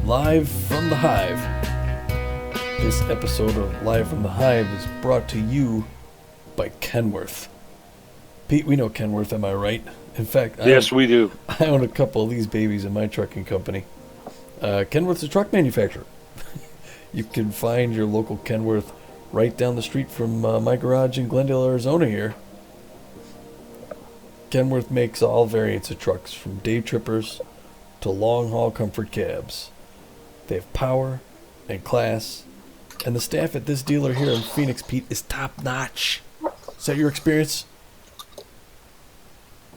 Live from the Hive. This episode of Live from the Hive is brought to you by Kenworth. Pete, we know Kenworth, am I right? In fact, yes, we do. I own a couple of these babies in my trucking company. Kenworth's a truck manufacturer. You can find your local Kenworth right down the street from my garage in Glendale, Arizona here. Kenworth makes all variants of trucks, from day trippers to long-haul comfort cabs. They have power and class, and the staff at this dealer here in Phoenix, Pete, is top-notch. Is that your experience?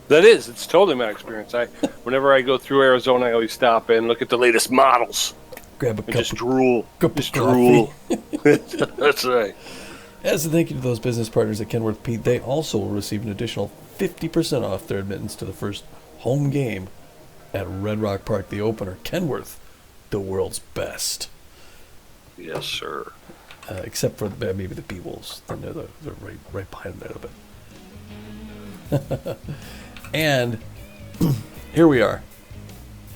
That is. It's totally my experience. Whenever I go through Arizona, I always stop in, look at the latest models. Grab a cup just drool. Just drool. That's right. As a thank you to those business partners at Kenworth, Pete, they also will receive an additional 50% off their admittance to the first home game at Red Rock Park, the opener. Kenworth, the world's best. Yes, sir. Except for maybe the B-Wolves. They're right behind them there a little bit. And here we are.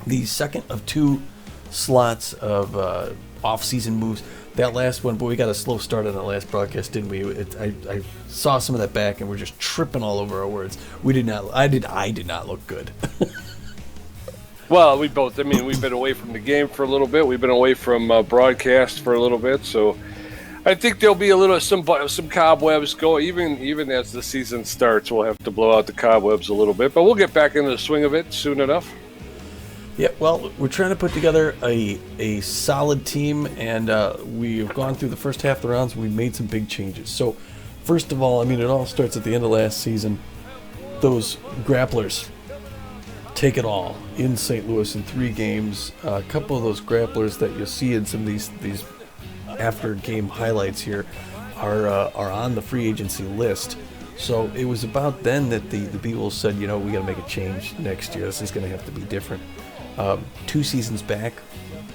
The second of two slots of off-season moves. That last one, boy, we got a slow start on that last broadcast, didn't we? I saw some of that back, and we're just tripping all over our words. We did not. I did not look good. Well, we both. I mean, we've been away from the game for a little bit. We've been away from broadcast for a little bit, so I think there'll be some cobwebs go. Even as the season starts, we'll have to blow out the cobwebs a little bit, but we'll get back into the swing of it soon enough. Yeah, well, we're trying to put together a solid team, and we've gone through the first half of the rounds, and we've made some big changes. So, first of all, I mean, it all starts at the end of last season. Those grapplers take it all in St. Louis in 3 games. A couple of those grapplers that you see in some of these after-game highlights here are on the free agency list. So it was about then that the B-Wolves said, we got to make a change next year. This is going to have to be different. 2 seasons back,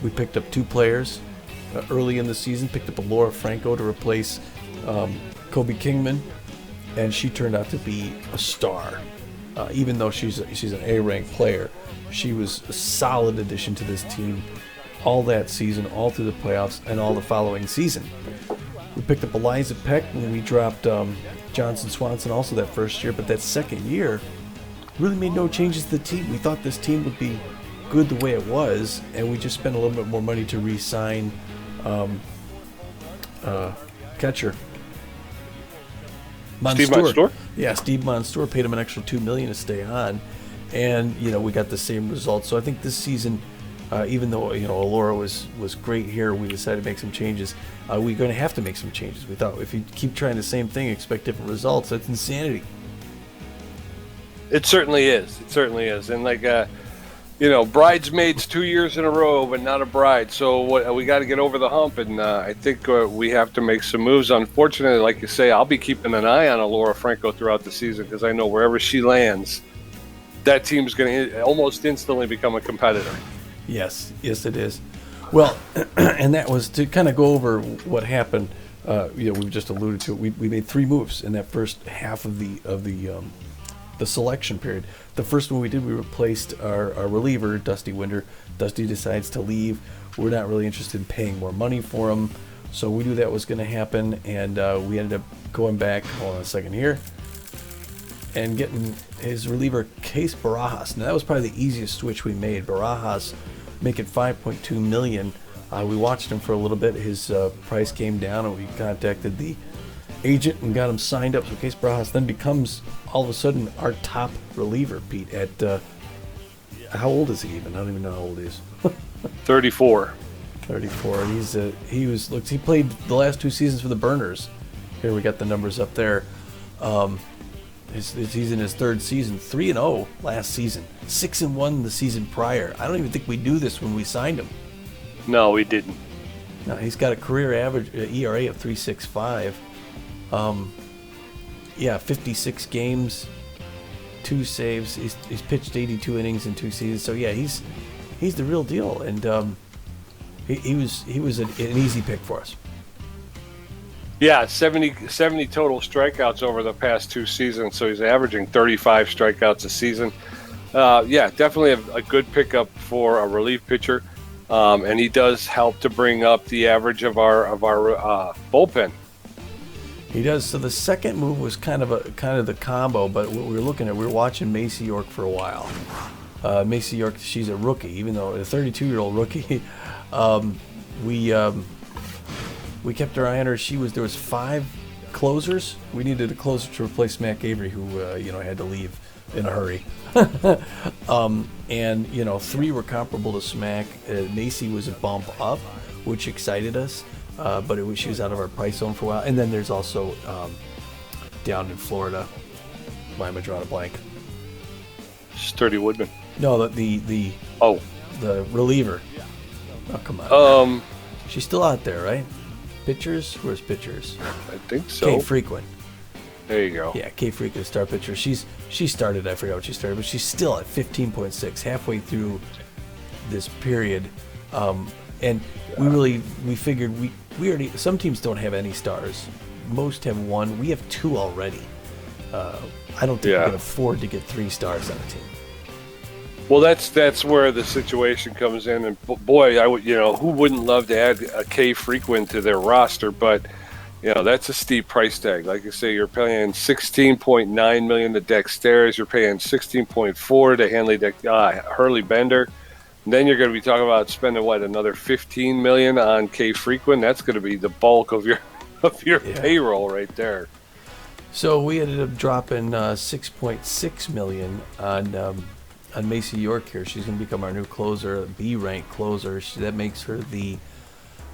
we picked up 2 players early in the season. Picked up Laura Franco to replace Kobe Kingman, and she turned out to be a star. Even though she's an A-ranked player, she was a solid addition to this team all that season, all through the playoffs, and all the following season. We picked up Eliza Peck, and we dropped Johnson Swanson also that first year, but that second year really made no changes to the team. We thought this team would be good the way it was, and we just spent a little bit more money to re-sign catcher Steve Monstour? Yeah, Steve Monstour, paid him an extra $2 million to stay on, and we got the same results. So I think this season, even though Alora was great here, we decided to make some changes. We're going to have to make some changes. We thought if you keep trying the same thing, expect different results. That's insanity. It certainly is. It certainly is. And bridesmaids 2 years in a row, but not a bride. So we got to get over the hump, and I think we have to make some moves. Unfortunately, like you say, I'll be keeping an eye on Laura Franco throughout the season because I know wherever she lands, that team's going to almost instantly become a competitor. Yes, it is. Well, and that was to kind of go over what happened. We've just alluded to it. We made 3 moves in that first half of the selection period. The first one we did, we replaced our reliever, Dusty Winder. Dusty decides to leave. We're not really interested in paying more money for him, so we knew that was going to happen, and we ended up going back, hold on a second here, and getting his reliever, Case Barajas. Now, that was probably the easiest switch we made. Barajas, making $5.2 million. We watched him for a little bit. His price came down, and we contacted the agent and got him signed up. So Case Barajas then becomes all of a sudden our top reliever, Pete. At how old is he even? I don't even know how old he is. 34. 34. He played the last 2 seasons for the Burners. Here we got the numbers up there. He's in his 3rd season, 3-0 last season, 6-1 the season prior. I don't even think we knew this when we signed him. No, we didn't. Now he's got a career average ERA of 3.65. 56 games, 2 saves. He's pitched 82 innings in 2 seasons. So yeah, he's the real deal, and he was an easy pick for us. Yeah, 70 total strikeouts over the past 2 seasons, so he's averaging 35 strikeouts a season. Yeah, definitely a good pickup for a relief pitcher. and he does help to bring up the average of our bullpen. He does. So the second move was kind of the combo, but what we were watching Macy York for a while. Macy York, she's a rookie, even though a 32-year-old rookie. We kept our eye on her. There was 5 closers. We needed a closer to replace Matt Avery, who had to leave in a hurry. And 3 were comparable to Smack. Macy was a bump up, which excited us, but she was out of our price zone for a while. And then there's also down in Florida. Why am I drawing a blank? Sturdy Woodman. No, the reliever. Oh, come on. She's still out there, right? Pitchers? Where's pitchers? I think so. Kay Frequent. There you go. Yeah, Kay Frequent, star pitcher. She started, I forgot what she started, but she's still at 15.6, halfway through this period. And we figured we already, some teams don't have any stars. Most have 1. We have 2 already. I don't think we can afford to get 3 stars on a team. Well, that's where the situation comes in, and boy, who wouldn't love to add a K frequent to their roster? But that's a steep price tag. Like you say, you're paying $16.9 million to Dexter's, you're paying $16.4 to Hurley Bender, and then you're going to be talking about spending another $15 million on K frequent. That's going to be the bulk of your payroll right there. So we ended up dropping $6.6 million on Macy York here. She's going to become our new closer, B-rank closer. That makes her the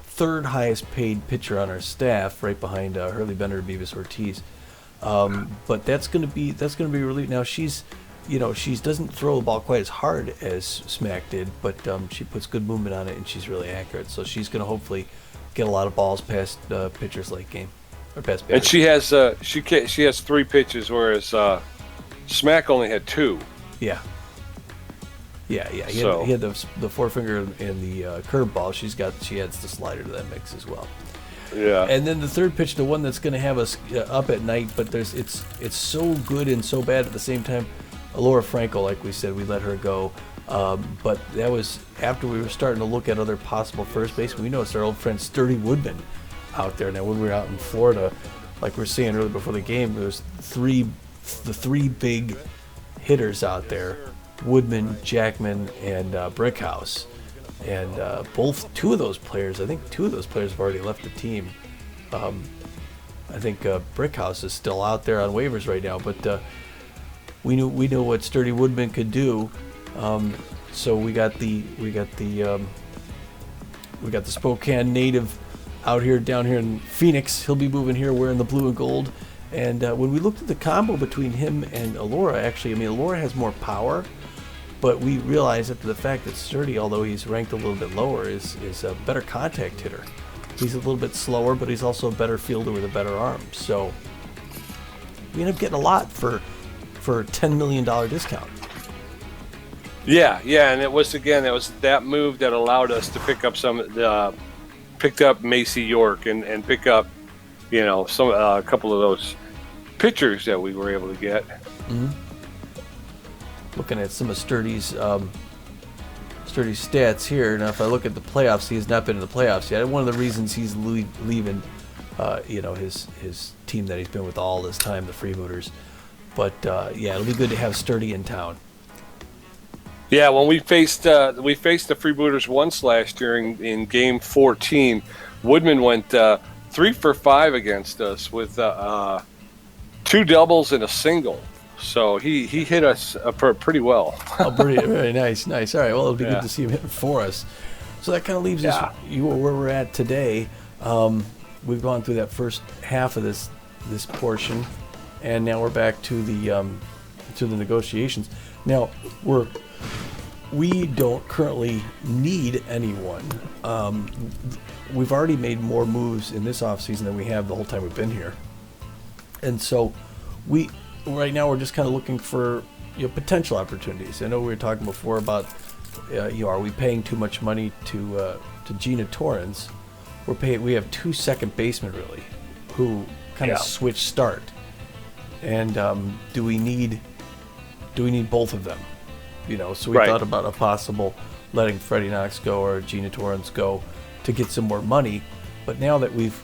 3rd highest paid pitcher on our staff, right behind Hurley Bender and Beavis Ortiz. But that's going to be really, now she doesn't throw the ball quite as hard as Smack did, but she puts good movement on it, and she's really accurate. So she's going to hopefully get a lot of balls past pitchers late game, or past batters. And she has 3 pitches, whereas Smack only had 2. Yeah. He had the forefinger and the curveball. She adds the slider to that mix as well. Yeah. And then the third pitch, the one that's going to have us up at night, but it's so good and so bad at the same time. Laura Franco, like we said, we let her go. But that was after we were starting to look at other possible first basemen. We noticed our old friend Sturdy Woodman out there. Now, when we were out in Florida, like we were saying earlier before the game, there was the three big hitters out there: Woodman, Jackman, and Brickhouse. And two of those players have already left the team. I think Brickhouse is still out there on waivers right now, but we knew what Sturdy Woodman could do. So we got the Spokane native down here in Phoenix. He'll be moving here wearing the blue and gold. And when we looked at the combo between him and Alora, Alora has more power, but we realized after the fact that Sturdy, although he's ranked a little bit lower, is a better contact hitter. He's a little bit slower, but he's also a better fielder with a better arm. So we end up getting a lot for a $10 million discount. Yeah, and it was that move that allowed us to pick up picked up Macy York and pick up, a couple of those pitchers that we were able to get. Mm-hmm. Looking at some of Sturdy's stats here. Now, if I look at the playoffs, he has not been in the playoffs yet. One of the reasons he's leaving, his team that he's been with all this time, the Freebooters. But it'll be good to have Sturdy in town. Yeah, when we faced the Freebooters once last year in Game 14, Woodman went 3 for 5 against us with 2 doubles and a single. So he hit us pretty well. Very nice. All right, well, it'll be good to see him hitting for us. So that kind of leaves us where we're at today. We've gone through that first half of this portion, and now we're back to the negotiations. Now we don't currently need anyone. We've already made more moves in this offseason than we have the whole time we've been here, and so right now we're just kind of looking for potential opportunities. I know we were talking before about are we paying too much money to Gina Torrens? We have 2 second basemen really who kind of switch start, and do we need both of them? So we thought about a possible letting Freddie Knox go or Gina Torrance go to get some more money. But now that we've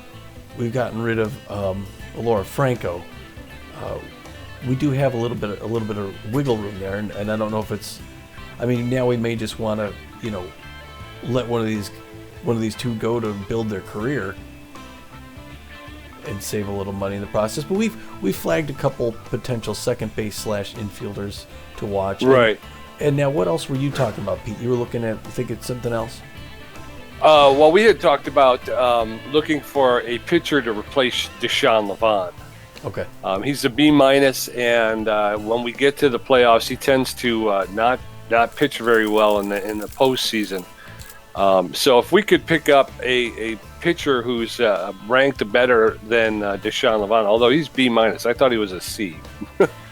gotten rid of Laura Franco, we do have a little bit of wiggle room there, and I don't know if it's. I mean, now we may just want to, let one of these two go to build their career and save a little money in the process. But we've flagged a couple potential second base / infielders to watch. Right. And now, what else were you talking about, Pete? You were looking at, I think it's something else? Well, we had talked about looking for a pitcher to replace Deshaun Levant. Okay. He's a B-, and when we get to the playoffs, he tends to not pitch very well in the postseason. So if we could pick up a pitcher who's ranked better than Deshaun Levant, although he's B-, I thought he was a C.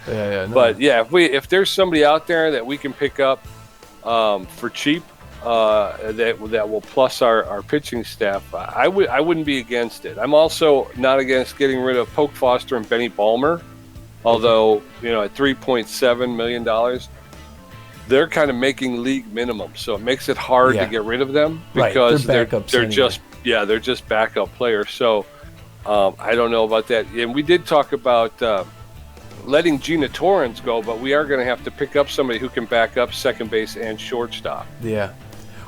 No. But yeah, if there's somebody out there that we can pick up for cheap, that will plus our pitching staff, I wouldn't be against it. I'm also not against getting rid of Polk Foster and Benny Balmer, although at $3.7 million, they're kind of making league minimum, so it makes it hard to get rid of them because they're just backup players. So I don't know about that. And we did talk about letting Gina Torrance go, but we are going to have to pick up somebody who can back up second base and shortstop. Yeah.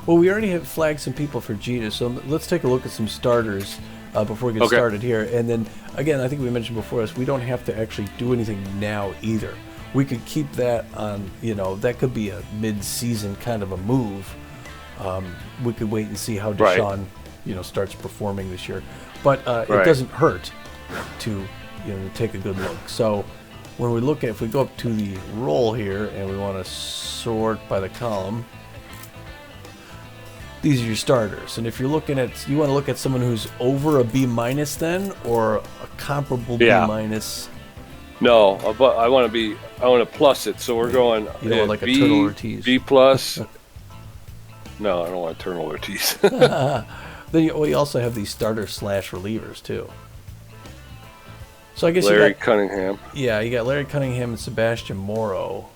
Well, we already have flagged some people for Gina, so let's take a look at some starters before we get started here. And then, again, I think we mentioned before we don't have to actually do anything now either. We could keep that on, that could be a mid-season kind of a move. We could wait and see how Deshaun, starts performing this year. But it doesn't hurt to take a good look. So when we look at, if we go up to the roll here and we want to sort by the column, these are your starters. And if you're looking at, you want to look at someone who's over a B- then, or a comparable B-. No, but I want to plus it. So we're going like B, a Turtle Ortiz. B+. No, I don't want Turtle Ortiz. Then you also have these starter / relievers too. So I guess Larry Cunningham. Yeah, you got Larry Cunningham and Sebastian Morrow.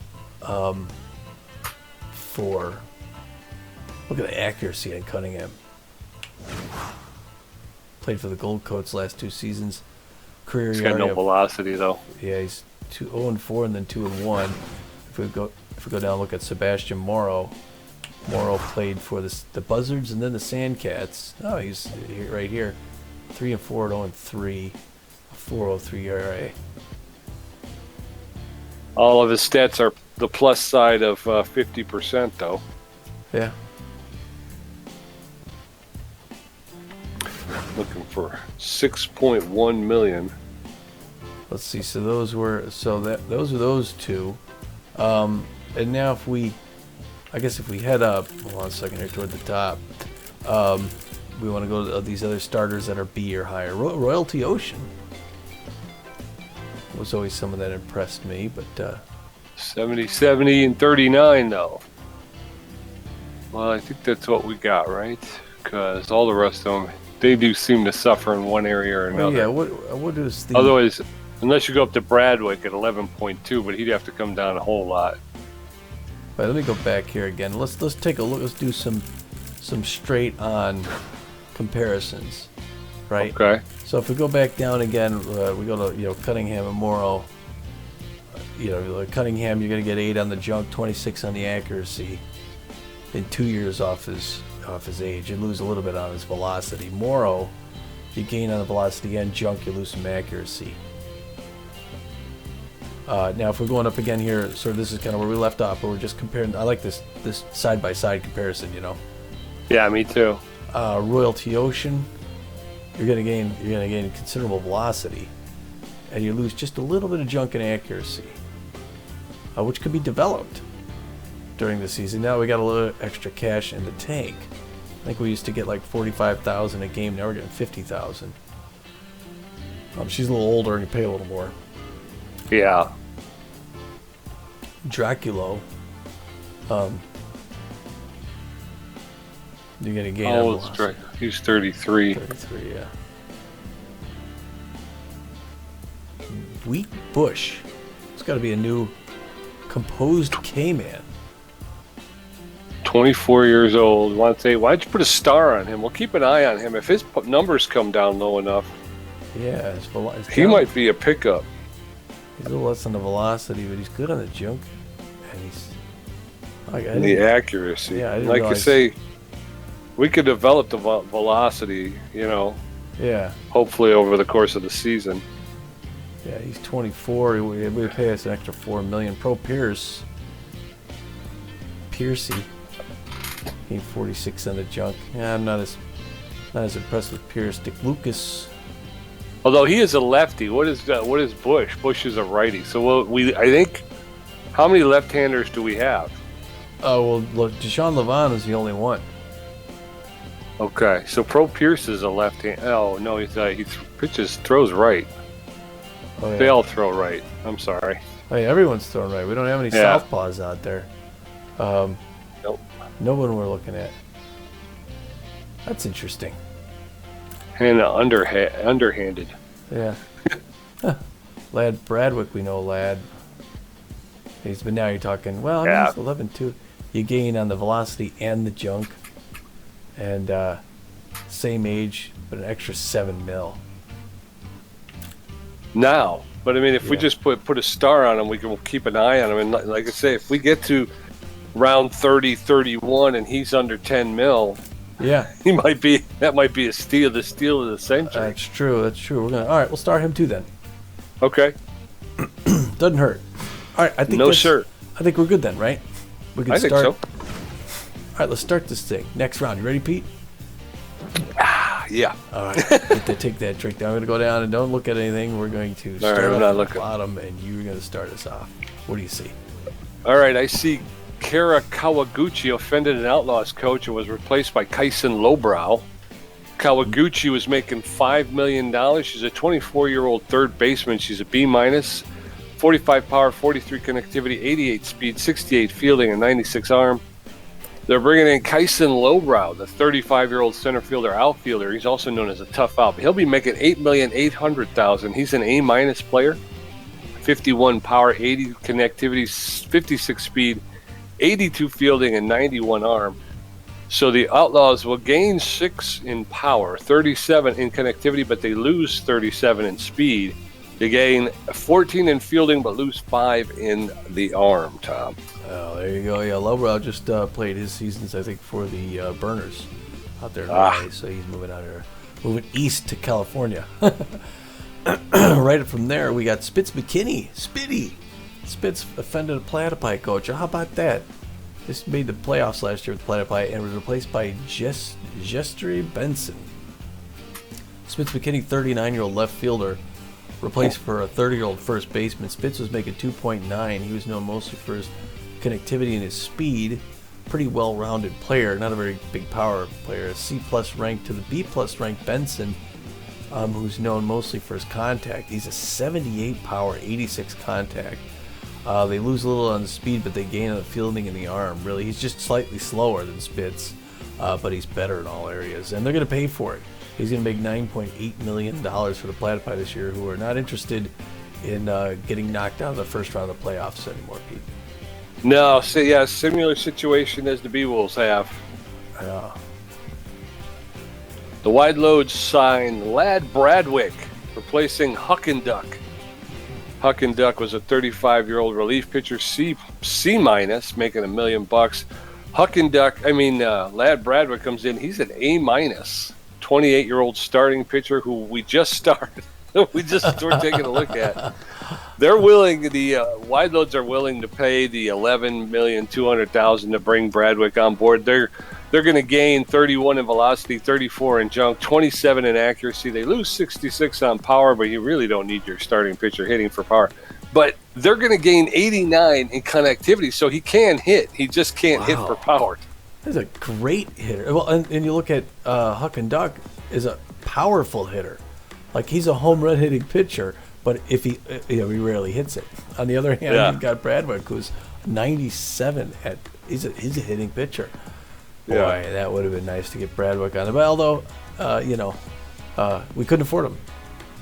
Look at the accuracy on Cunningham. Played for the Gold Coats last 2 seasons. Career He's got no velocity though. Yeah, he's 0-4 and then 2-1. If we go down and look at Sebastian Morrow, played for the Buzzards and then the Sandcats. Oh, he's right here. 3-4 at 0-3, 4.03 ERA. All of his stats are the plus side of 50% though. Yeah. Looking for $6.1 million. Let's see. So those are those two. And now if we head up, hold on a second here toward the top, we want to go to these other starters that are B or higher. Royalty Ocean was always someone that impressed me, but 70 and 39 though. Well, I think that's what we got, right? Because all the rest of them, they do seem to suffer in one area or another. Well, yeah, what is the... Otherwise, unless you go up to Bradwick at 11.2, but he'd have to come down a whole lot. All right, let me go back here again. Let's take a look. Let's do some straight on comparisons, right? Okay. So if we go back down again, we go to Cunningham and Morrow. Cunningham, you're going to get 8 on the junk, 26 on the accuracy, in 2 years off his age. You lose a little bit on his velocity. Morrow, you gain on the velocity and junk, you lose some accuracy. Now, if we're going up again here, sort of this is kind of where we left off, but we're just comparing. I like this side-by-side comparison, Yeah, me too. Royalty Ocean, you're gonna gain considerable velocity, and you lose just a little bit of junk and accuracy, which could be developed during the season. Now we got a little extra cash in the tank. I think we used to get like 45,000 a game. Now we're getting 50,000. She's a little older and you pay a little more. Yeah. Draculo. You're gonna gain. How old is Draculo? He's 33. 33, yeah. Wheat Bush. It's got to be a new composed K-Man. 24 years old. Want to say, why don't you put a star on him? We'll keep an eye on him. If his numbers come down low enough, he might be a pickup. He's a little less on the velocity, but he's good on the junk, and he's the accuracy. Yeah, like you say, we could develop the velocity. Yeah. Hopefully over the course of the season. Yeah, he's 24. We would pay us an extra $4 million. Pro Piercy, he 46 on the junk. Yeah, I'm not as impressed with Pierce. Dick Lucas. Although he is a lefty, what is Bush? Bush is a righty. So I think, how many left-handers do we have? Oh well, look, Deshaun Levon is the only one. Okay, so Pro Pierce is a left-hand. Oh no, he throws right. Oh, yeah. They all throw right. I'm sorry. Hey, everyone's throwing right. We don't have any southpaws out there. Nope. No one we're looking at. That's interesting. And underhanded. Yeah. Lad Bradwick, we know Lad. But now you're talking, well, he's 11-2. You gain on the velocity and the junk. And same age, but an extra $7 million. Now, but I mean, if we just put a star on him, we'll keep an eye on him. And like I say, if we get to round 30, 31, and he's under 10 mil, that might be the steal of the century. That's true. All right, we'll start him too then. Okay. Doesn't hurt. All right, I think I think we're good then, right? We can think so. All right, let's start this thing. Next round. You ready, Pete? Yeah. All right. Take that trick down. I'm going to go down and don't look at anything. We're going to start at the bottom, and you're going to start us off. What do you see? All right, I see Kara Kawaguchi offended an Outlaws coach and was replaced by Kyson Lowbrow. Kawaguchi was making $5 million. She's a 24-year-old third baseman. She's a B-, 45 power, 43 connectivity, 88 speed, 68 fielding, and 96 arm. They're bringing in Kyson Lowbrow, the 35-year-old center fielder outfielder. He's also known as a tough out. He'll be making $8,800,000. He's an A- player, 51 power, 80 connectivity, 56 speed, 82 fielding, and 91 arm. So the Outlaws will gain 6 in power, 37 in connectivity, but they lose 37 in speed. They gain 14 in fielding, but lose 5 in the arm, Tom. Oh, there you go. Yeah, Lowbrow just played his seasons, I think, for the Burners out there in LA, so he's moving east to California. Right from there, we got Spitz Mckinney. Spitz offended a platypi coach. How about that? This made the playoffs last year with platypi and was replaced by Jestry Benson. Spitz Mckinney, 39-year-old left fielder, replaced for a 30-year-old first baseman. Spitz was making 2.9. He was known mostly for his connectivity and his speed. Pretty well-rounded player, not a very big power player. A C-plus ranked to the B-plus ranked Benson, who's known mostly for his contact. He's a 78 power, 86 contact. They lose a little on the speed, but they gain on the fielding and the arm. Really, he's just slightly slower than Spitz, but he's better in all areas. And they're going to pay for it. He's going to make $9.8 million for the Platypi this year, who are not interested in getting knocked out of the first round of the playoffs anymore, Pete. No, similar situation as the B-Wolves have. The Wide Loads sign Lad Bradwick, replacing Huckenduck. Huckenduck was a 35-year-old relief pitcher, C-, making $1 million. Lad Bradwick comes in. He's an A-, 28-year-old starting pitcher who we just started. We just started taking a look at. They're willing. The Wide Loads are willing to pay the $11,200,000 to bring Bradwick on board. They're going to gain 31 in velocity, 34 in junk, 27 in accuracy. They lose 66 on power, but you really don't need your starting pitcher hitting for power. But they're going to gain 89 in connectivity, so he can hit. He just can't hit for power. He's a great hitter. Well, and you look at Huckenduck is a powerful hitter. Like, he's a home run hitting pitcher, but if he rarely hits it. On the other hand, you've got Bradwick, who's 97 he's a hitting pitcher. Boy, that would have been nice to get Bradwick on. But although, we couldn't afford him.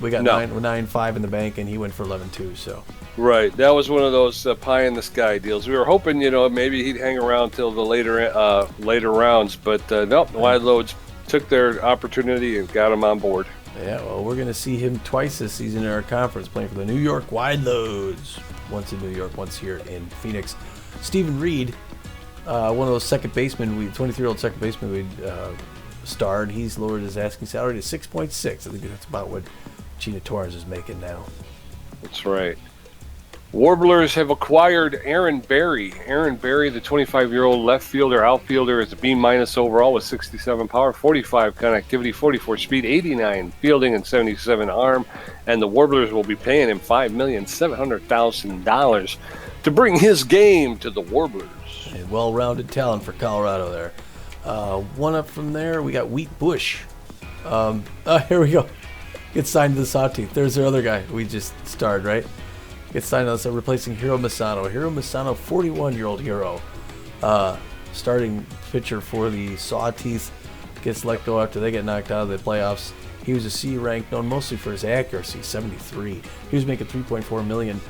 We got No. 9.5 in the bank, and he went for 11.2. So Right. That was one of those pie in the sky deals. We were hoping, maybe he'd hang around till the later rounds, but nope. The Wide Loads took their opportunity and got him on board. yeah, well, we're gonna see him twice this season in our conference, playing for the New York Wide Loads. Once in New York, once here in Phoenix. Stephen Reed, one of those second basemen, 23-year-old second baseman we starred. He's lowered his asking salary to 6.6. I think that's about what Gina Torres is making now. That's right. Warblers have acquired Aaron Berry. Aaron Berry, the 25-year-old left fielder, outfielder, is a B- overall with 67 power, 45 connectivity, 44 speed, 89 fielding, and 77 arm. And the Warblers will be paying him $5,700,000 to bring his game to the Warblers. A well-rounded talent for Colorado there. One up from there, we got Wheat Bush. Here we go. Gets signed to the Sawtooth. There's their other guy we just starred, right? Gets signed on, replacing Hiro Misano. Hiro Misano, 41-year-old hero, starting pitcher for the Sawtooth, gets let go after they get knocked out of the playoffs. He was a C rank, known mostly for his accuracy, 73. He was making $3.4 million.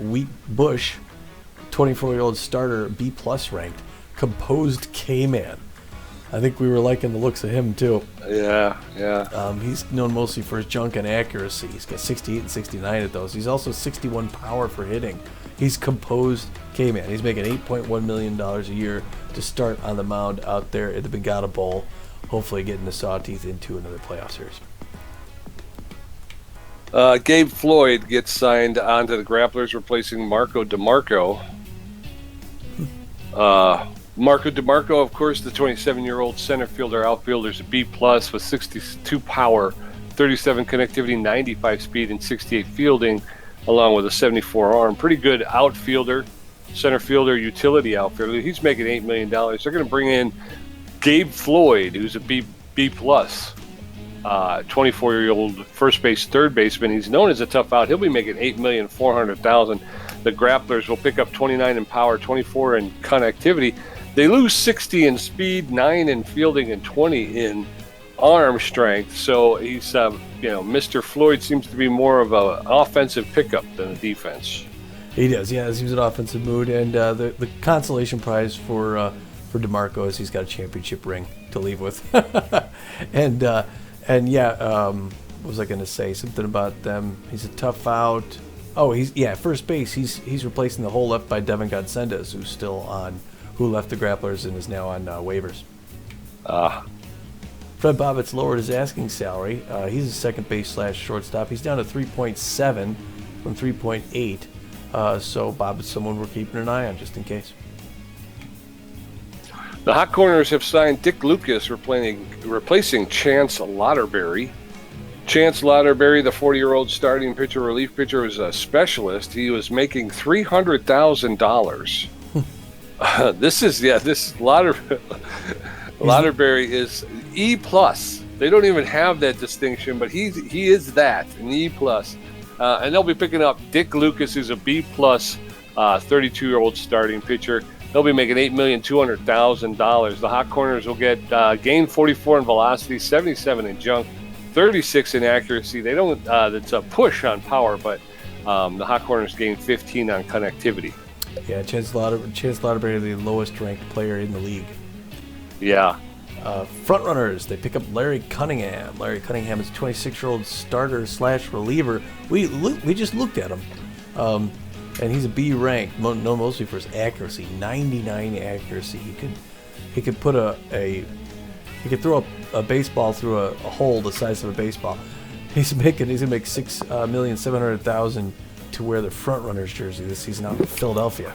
Wheat Bush, 24-year-old starter, B+ ranked, composed K-man. I think we were liking the looks of him too. Yeah. He's known mostly for his junk and accuracy. He's got 68 and 69 at those. He's also 61 power for hitting. He's composed K-man. He's making $8.1 million a year to start on the mound out there at the Bogota Bowl, hopefully getting the Sawtooth into another playoff series. Gabe Floyd gets signed onto the Grapplers, replacing Marco DeMarco. Marco DeMarco, of course, the 27-year-old center fielder, outfielder, is a B+ with 62 power, 37 connectivity, 95 speed, and 68 fielding, along with a 74 arm. Pretty good outfielder, center fielder, utility outfielder. He's making $8 million. They're going to bring in Gabe Floyd, who's a B+, 24-year-old first base, third baseman. He's known as a tough out. He'll be making $8,400,000. The Grapplers will pick up 29 in power, 24 in connectivity. They lose 60 in speed, 9 in fielding, and 20 in arm strength. So he's, Mr. Floyd seems to be more of an offensive pickup than a defense. He does, yeah. He was an offensive mood, and the consolation prize for DeMarco is he's got a championship ring to leave with. and what was I going to say? Something about them. He's a tough out. Oh, first base. He's replacing the hole left by Devin Godsendes, who's still on. Who left the Grapplers and is now on waivers. Fred Bobbitt's lowered his asking salary. He's a second base / shortstop. He's down to 3.7 from 3.8. So Bobbitt's someone we're keeping an eye on just in case. The Hot Corners have signed Dick Lucas, replacing Chance Lauderberry. Chance Lauderberry, the 40-year-old starting pitcher, relief pitcher, was a specialist. He was making $300,000. This Lauderberry is E+. They don't even have that distinction, but he is that, an E+. And they'll be picking up Dick Lucas, who's a B+, 32-year-old starting pitcher. They'll be making $8,200,000. The Hot Corners will get gain 44 in velocity, 77 in junk, 36 in accuracy. They don't. It's a push on power, but the Hot Corners gain 15 on connectivity. Yeah, Chance Lauderberry, the lowest ranked player in the league. Yeah. Front runners, they pick up Larry Cunningham. Larry Cunningham is a 26-year-old starter / reliever. We just looked at him, and he's a B rank, known mostly for his accuracy, 99 accuracy. He could put he could throw a baseball through a hole the size of a baseball. He's gonna make $6,700,000 to wear the front runners jersey this season out in Philadelphia.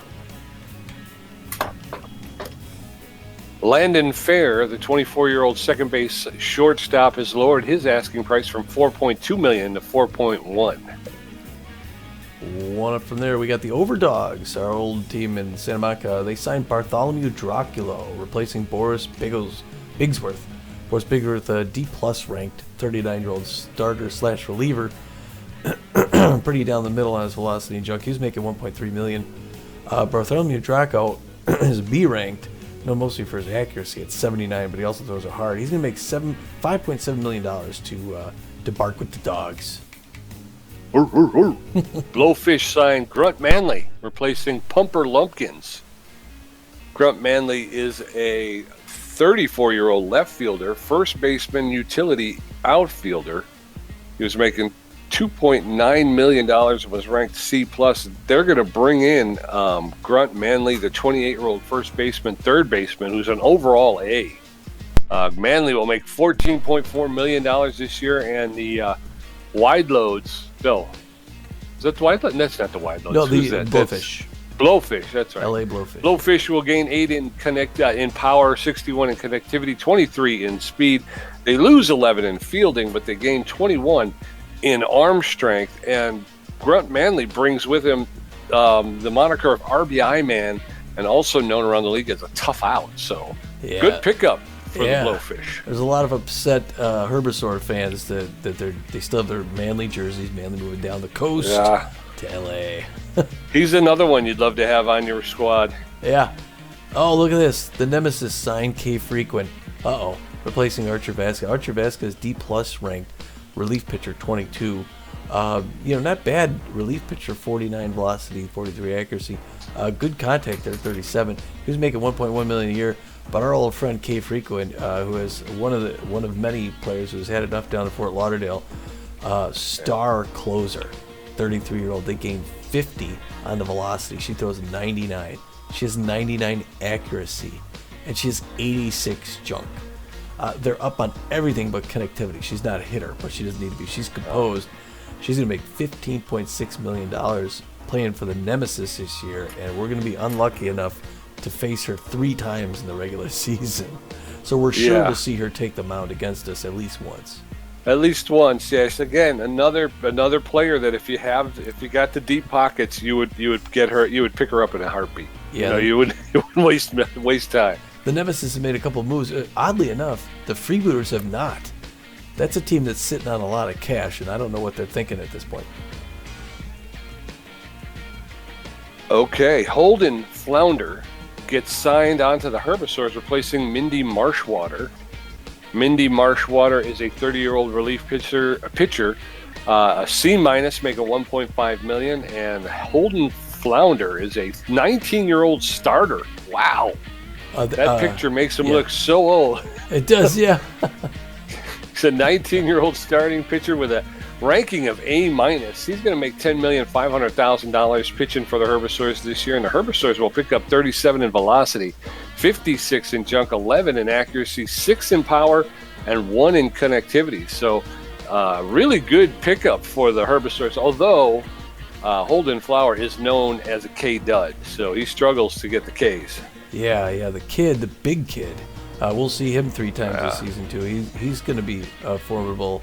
Landon Fair, the 24-year-old second base shortstop, has lowered his asking price from $4.2 million to $4.1. One up from there, we got the Overdogs, our old team in Santa Monica. They signed Bartholomew Dracula, replacing Boris Bigsworth. Boris Bigsworth, a D+ ranked 39-year-old starter / reliever. Pretty down the middle on his velocity and junk. He's making $1.3 million. Bartholomew Draco is B ranked, known mostly for his accuracy at 79, but he also throws it hard. He's going to make $5.7 million to to bark with the dogs. Blowfish signed Grunt Manley, replacing Pumper Lumpkins. Grunt Manley is a 34-year-old left fielder, first baseman, utility outfielder. He was making $2.9 million and was ranked C+. They're going to bring in Grunt Manley, the 28-year-old first baseman, third baseman, who's an overall A. Manley will make $14.4 million this year, and the wide loads, Bill. Is that the wide load? That's not the wide loads. No, the Blowfish. Blowfish, that's right. LA Blowfish. Blowfish will gain 8 in power, 61 in connectivity, 23 in speed. They lose 11 in fielding, but they gain 21 in arm strength. And Grunt Manley brings with him the moniker of RBI man, and also known around the league as a tough out. So good pickup for the Blowfish. There's a lot of upset Herbisaur fans that they still have their Manly jerseys. Manly moving down the coast to LA. He's another one you'd love to have on your squad. Yeah. Oh, look at this. The Nemesis signed K Frequent. Replacing Archer Vasquez. Archer Vasquez D+ ranked relief pitcher 22. Not bad relief pitcher, 49 velocity, 43 accuracy. Good contact there, 37. He was making $1.1 million a year. But our old friend K Frequent, who is one of many players who's had enough down in Fort Lauderdale, star closer, 33-year-old. They gained 50 on the velocity. She throws 99. She has 99 accuracy, and she has 86 junk. They're up on everything but connectivity. She's not a hitter, but she doesn't need to be. She's composed. She's going to make $15.6 million playing for the Nemesis this year, and we're going to be unlucky enough to face her 3 times in the regular season. So we're sure to see her take the mound against us at least once. At least once, yes. Again, another player that if you got the deep pockets, you would get her. You would pick her up in a heartbeat. Yeah, you wouldn't waste time. The Nemesis have made a couple moves. Oddly enough, the Freebooters have not. That's a team that's sitting on a lot of cash, and I don't know what they're thinking at this point. Okay, Holden Flounder gets signed onto the Herbisaurs, replacing Mindy Marshwater. Mindy Marshwater is a 30-year-old relief pitcher, a C-, making $1.5 million, and Holden Flounder is a 19-year-old starter. Wow, that picture makes him look so old. It does, yeah. He's a 19-year-old starting pitcher with a ranking of A-. He's going to make $10,500,000 pitching for the Herbisaurs this year, and the Herbisaurs will pick up 37 in velocity, 56 in junk, 11 in accuracy, 6 in power, and 1 in connectivity. So really good pickup for the Herbisaurs, although Holden Flower is known as a K-dud, so he struggles to get the Ks. Yeah, the big kid. We'll see him 3 times this season, too. He's going to be a formidable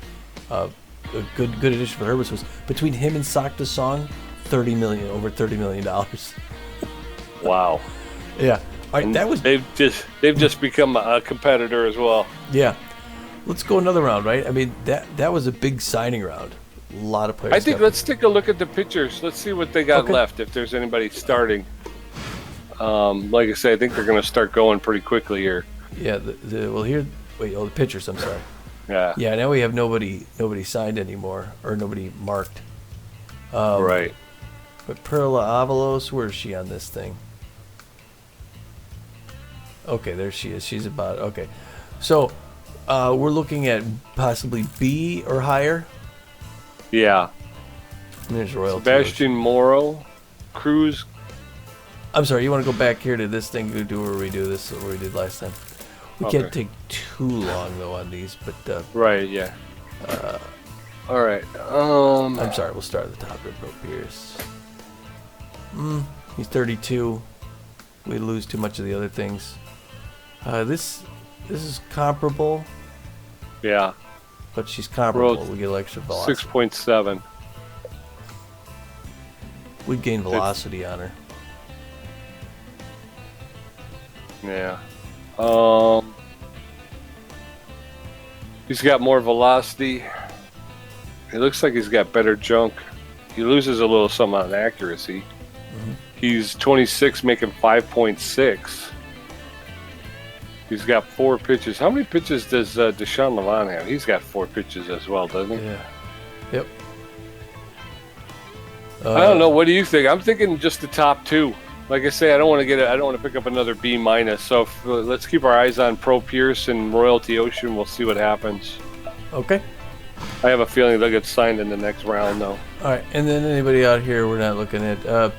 a good addition for the Herbisaurs. Between him and Sakta Song, over $30 million. Wow. Yeah. All right, that was. They've just become a competitor as well. Yeah. Let's go another round, right? I mean, that was a big signing round. A lot of players. I think let's take a look at the pitchers. Let's see what they got left. If there's anybody starting. Like I say, I think they're going to start going pretty quickly here. Yeah. The pitchers. I'm sorry. Yeah. Yeah. Now we have nobody signed anymore, or nobody marked. Right. But Perla Avalos, where is she on this thing? Okay, there she is. She's about okay. So we're looking at possibly B or higher. Yeah. And there's Royal. Sebastian Morrow, Cruz. I'm sorry. You want to go back here to this thing? Do where we do this, what we did last time. We can't take too long though on these, but right, yeah. All right. I'm sorry. We'll start at the top. Bro Pierce. He's 32. We lose too much of the other things. This is comparable. Yeah. But she's comparable. We get extra velocity. 6.7. We gain velocity on her. Yeah. He's got more velocity. It looks like he's got better junk. He loses a little something on accuracy. He's 26, making 5.6. He's got 4 pitches. How many pitches does Deshaun Levant have? He's got 4 pitches as well, doesn't he? Yeah. Yep. I don't know. What do you think? I'm thinking just the top 2. Like I say, I don't want to pick up another B-. So let's keep our eyes on Pro Pierce and Royalty Ocean. We'll see what happens. Okay. I have a feeling they'll get signed in the next round, though. All right, and then anybody out here we're not looking at.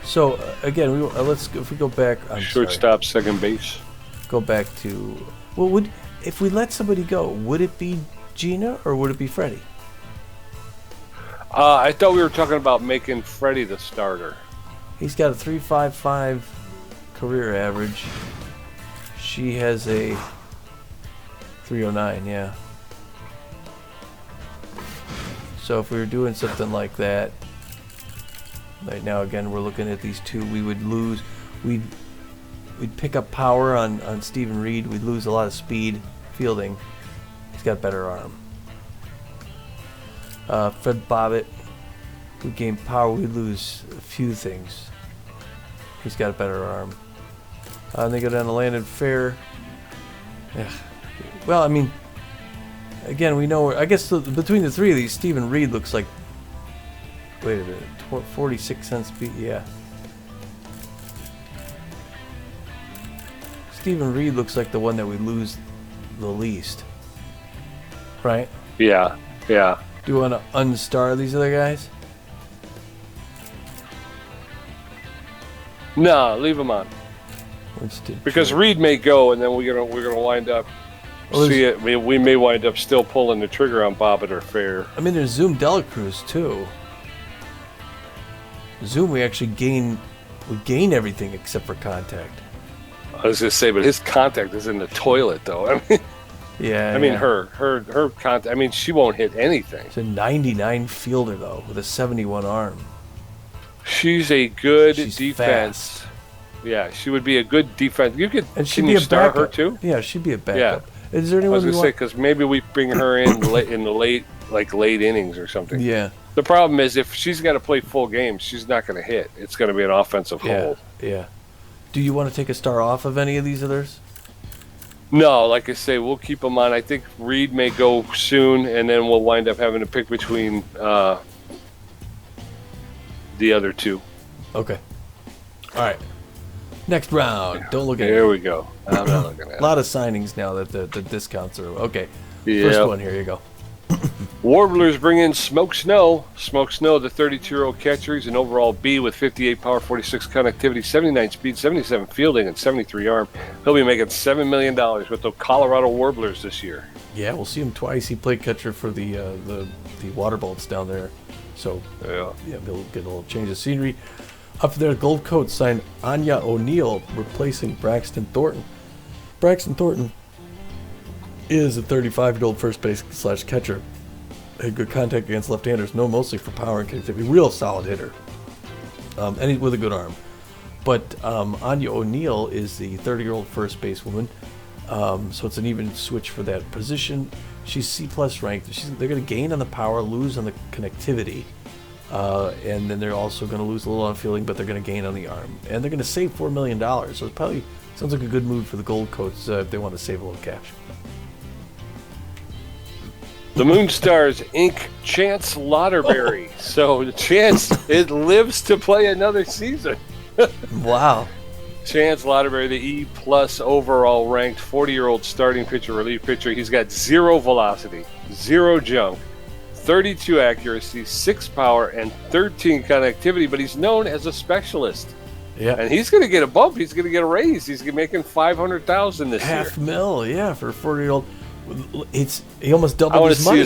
So again, if we go back. Shortstop, second base. Go back to if we let somebody go, would it be Gina or would it be Freddie? I thought we were talking about making Freddie the starter. He's got a 3.55 career average. She has a 3.09. Yeah. So if we were doing something like that, right now again we're looking at these 2. We would lose. We'd pick up power on Stephen Reed. We'd lose a lot of speed fielding. He's got better arm. Fred Bobbitt, we gain power. We lose a few things. He's got a better arm. And they go down to Landon Fair. Yeah. Well, I mean, again, we know. I guess between the 3 of these, Stephen Reed looks like. Wait a minute, 46 cents speed. Yeah. Stephen Reed looks like the one that we lose the least. Right? Yeah. Yeah. Do you want to unstar these other guys? No, leave him on. Because Reed may go, and then we're gonna wind up see it. We may wind up still pulling the trigger on Bobbitt or Fair. I mean, there's Zoom Delacruz too. Zoom, we actually gain everything except for contact. I was gonna say, but his contact is in the toilet, though. I mean. Yeah. I mean, her contact. I mean, she won't hit anything. She's a 99 fielder though, with a 71 arm. She's a good defense. Fast. Yeah, she would be a good defense. And she'd can be you a start backup. her too? Yeah, she'd be a backup. Yeah. Is there anyone? I was gonna say because maybe we bring her in in the late innings or something. Yeah. The problem is if she's got to play full games, she's not going to hit. It's going to be an offensive hole. Yeah. Do you want to take a star off of any of these others? No, like I say, we'll keep them on. I think Reed may go soon, and then we'll wind up having to pick between the other 2. Okay. All right. Next round. Don't look at it. There we go. I'm not looking at it. A lot of signings now that the discounts are okay. Yeah. First one, here you go. Warblers bring in Smoke Snow. Smoke Snow, the 32-year-old catcher. He's an overall B with 58 power, 46 connectivity, 79 speed, 77 fielding, and 73 arm. He'll be making $7 million with the Colorado Warblers this year. Yeah, we'll see him twice. He played catcher for the Water Bolts down there. So, yeah, he'll get a little change of scenery. Up there, Gold Coat signed Anya O'Neill, replacing Braxton Thornton. Braxton Thornton is a 35-year-old first base / catcher. Had good contact against left-handers, known mostly for power and connectivity. Real solid hitter, and he's with a good arm. But Anya O'Neill is the 30-year-old first basewoman, so it's an even switch for that position. She's C+ ranked. They're going to gain on the power, lose on the connectivity, and then they're also going to lose a little on fielding, but they're going to gain on the arm. And they're going to save $4 million, so it probably sounds like a good move for the Gold Coats if they want to save a little cash. The Moonstars Inc. Chance Lauderberry. So Chance, it lives to play another season. Wow. Chance Lauderberry, the E+ overall ranked 40-year-old starting pitcher, relief pitcher. He's got 0 velocity, 0 junk, 32 accuracy, 6 power, and 13 connectivity, but he's known as a specialist. Yeah. And he's going to get a bump. He's going to get a raise. He's making $500,000 this year. $500,000, yeah, for a 40-year-old. He almost doubled his money.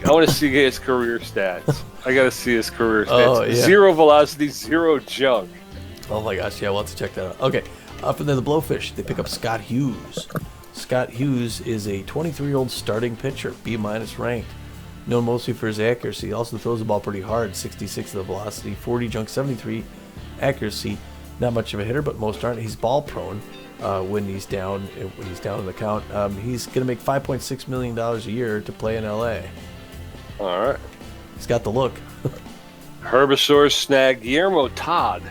I want to see his career stats. I got to see his career stats. Oh, yeah. 0 velocity, 0 junk. Oh my gosh, yeah, we'll have to check that out. Okay, up in there, the Blowfish, they pick up Scott Hughes. Scott Hughes is a 23-year-old starting pitcher, B- ranked. Known mostly for his accuracy. He also throws the ball pretty hard, 66 of the velocity, 40 junk, 73 accuracy. Not much of a hitter, but most aren't. He's ball prone when he's down in the count. He's going to make $5.6 million a year to play in LA. All right. He's got the look. Herbisaur snag Guillermo Todd,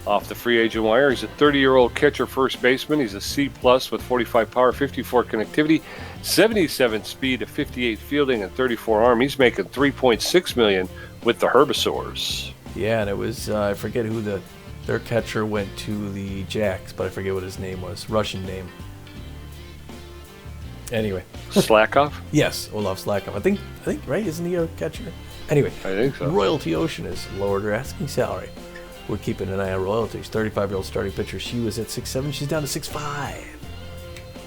off the free agent wire. He's a 30-year-old catcher first baseman. He's a C-plus with 45 power, 54 connectivity, 77 speed, 58 fielding, and 34 arm. He's making $3.6 million with the Herbivores. Yeah, and it was, I forget who their catcher went to the Jacks, but I forget what his name was. Russian name. Anyway. Slakoff? Yes, Olaf Slakoff. I think, right? Isn't he a catcher? Anyway. I think so. Royalty Ocean has lowered her asking salary. We're keeping an eye on Royalty. 35-year-old starting pitcher. She was at 6'7". She's down to 6'5".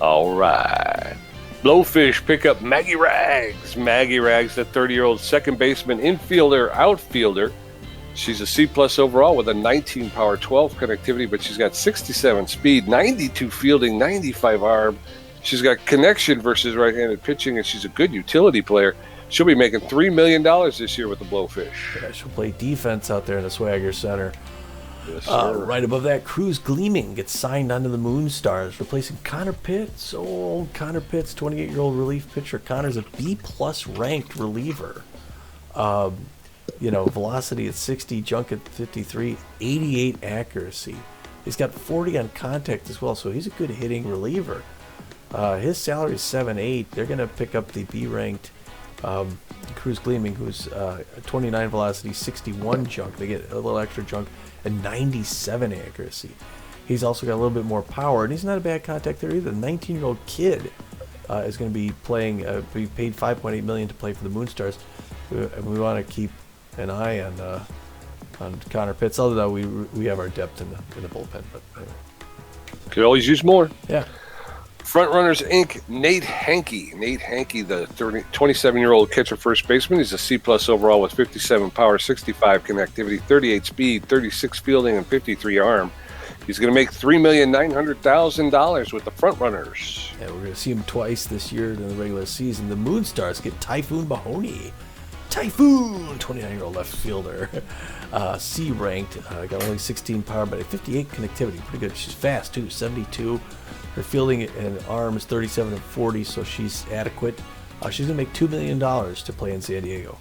All right. Blowfish pick up Maggie Rags. Maggie Rags, the 30-year-old second baseman, infielder, outfielder. She's a C-plus overall with a 19 power, 12 connectivity, but she's got 67 speed, 92 fielding, 95 arm. She's got connection versus right-handed pitching, and she's a good utility player. She'll be making $3 million this year with the Blowfish. Yeah, she'll play defense out there in the Swagger Center. Yes, sir. Right above that, Cruz Gleaming gets signed onto the Moonstars, replacing Connor Pitts. Old Connor Pitts, 28-year-old relief pitcher. Connor's a B-plus ranked reliever. Velocity at 60, junk at 53, 88 accuracy. He's got 40 on contact as well, so he's a good hitting reliever. His salary is 7.8. They're going to pick up the B-ranked Cruz Gleaming, who's 29 velocity, 61 junk. They get a little extra junk and 97 accuracy. He's also got a little bit more power, and he's not a bad contact there either. The 19-year-old kid is going to be playing, be paid $5.8 million to play for the Moonstars. And we want to keep an eye on Connor Pitts, although we have our depth in the bullpen. But anyway. Could always use more. Yeah. Frontrunners Inc. Nate Hankey. Nate Hankey, the 27-year-old catcher first baseman. He's a C-plus overall with 57 power, 65 connectivity, 38 speed, 36 fielding, and 53 arm. He's going to make $3,900,000 with the Frontrunners. Yeah, we're going to see him twice this year in the regular season. The Moonstars get Typhoon Mahoney. Typhoon, 29-year-old left fielder. C-ranked, got only 16 power, but a 58 connectivity. Pretty good. She's fast, too, 72. Her fielding and arm is 37 and 40, so she's adequate. She's going to make $2 million to play in San Diego.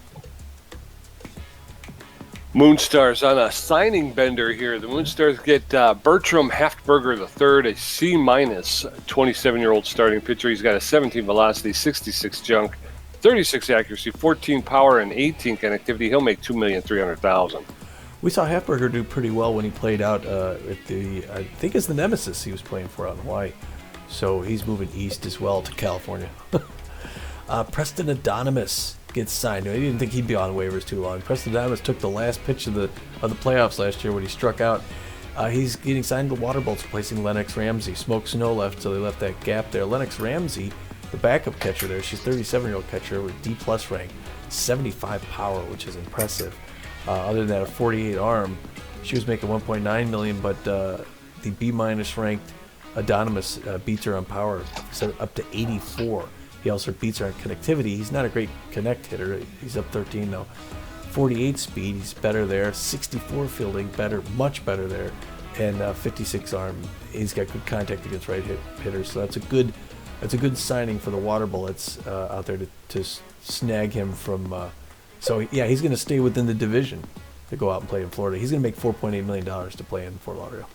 Moonstars on a signing bender here. The Moonstars get Bertram Hafberger III, a C-minus 27-year-old starting pitcher. He's got a 17 velocity, 66 junk, 36 accuracy, 14 power, and 18 connectivity. He'll make $2,300,000. We saw Hafberger do pretty well when he played out at the, I think it's the Nemesis he was playing for out in Hawaii. So he's moving east as well to California. Preston Adonimus gets signed. I didn't think he'd be on waivers too long. Preston Adonimus took the last pitch of the playoffs last year when he struck out. He's getting signed to the Waterbolts, replacing Lennox Ramsey. Smoke Snow left, so they left that gap there. Lennox Ramsey, the backup catcher there, she's 37-year-old catcher with D-plus rank, 75 power, which is impressive. Other than that, a 48 arm. She was making $1.9 million, but the B-minus ranked Adonimus beats her on power, so up to 84. He also beats her on connectivity. He's not a great connect hitter. He's up 13 though. 48 speed, he's better there. 64 fielding, better, much better there, and 56 arm. He's got good contact against right hitters, so that's a good signing for the Water Bullets out there to snag him from. So yeah, he's going to stay within the division to go out and play in Florida. He's going to make $4.8 million to play in Fort Lauderdale.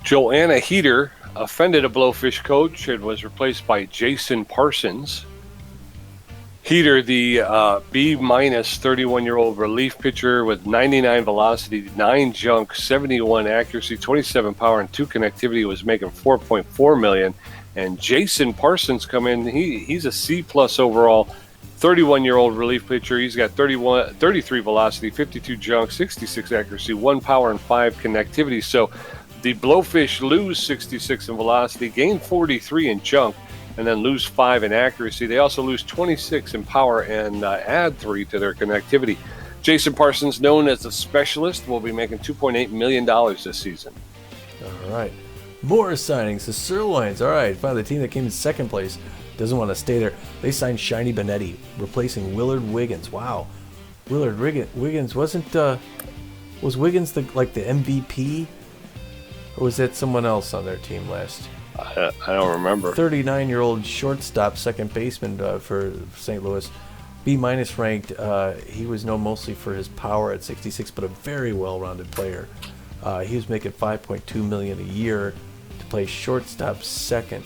Joanna Heater offended a Blowfish coach and was replaced by Jason Parsons. Heater, the B-minus 31-year-old relief pitcher with 99 velocity, 9 junk, 71 accuracy, 27 power, and 2 connectivity, was making $4.4 million. And Jason Parsons come in. He's a C-plus overall, 31-year-old relief pitcher. He's got 33 velocity, 52 junk, 66 accuracy, 1 power, and 5 connectivity. So the Blowfish lose 66 in velocity, gain 43 in junk, and then lose 5 in accuracy. They also lose 26 in power and add 3 to their connectivity. Jason Parsons, known as the specialist, will be making $2.8 million this season. All right. More signings. The Sirloins. All right. Finally, the team that came in second place doesn't want to stay there. They signed Shiny Benetti, replacing Willard Wiggins. Wow. Willard Wiggins wasn't. Was Wiggins the MVP? Or was that someone else on their team last? I don't remember. 39-year-old shortstop, second baseman for St. Louis. B- ranked. He was known mostly for his power at 66, but a very well-rounded player. He was making $5.2 million a year to play shortstop second.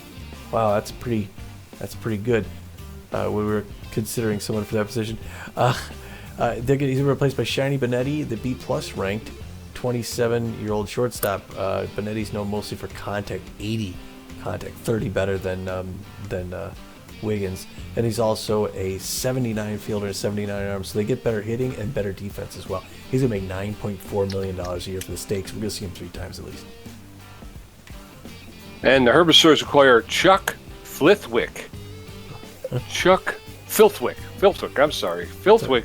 Wow, that's pretty good. We were considering someone for that position. He's replaced by Shiny Benetti, the B+ ranked 27-year-old shortstop. Benetti's known mostly for contact, 80 contact, 30 better than Wiggins. And he's also a 79 fielder, 79 arm, so they get better hitting and better defense as well. He's going to make $9.4 million a year for the stakes. We're going to see him 3 times at least. And the Herbivores acquire Chuck Filthwick. Filthwick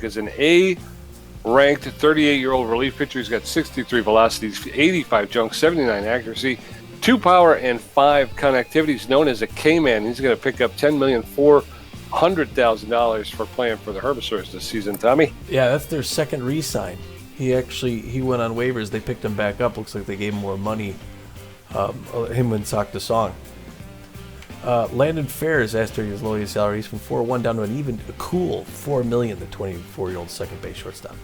is an A-ranked 38-year-old relief pitcher. He's got 63 velocities, 85 junk, 79 accuracy, 2 power, and 5 connectivity. He's known as a K-man. He's going to pick up $10,400,000 for playing for the Herbivores this season, Tommy. Yeah, that's their second re-sign. He went on waivers. They picked him back up. Looks like they gave him more money. Him and Sock the Song. Landon Fair's asked to his lowest salary. He's from 4-1 down to a cool $4 million. The 24-year-old second base shortstop.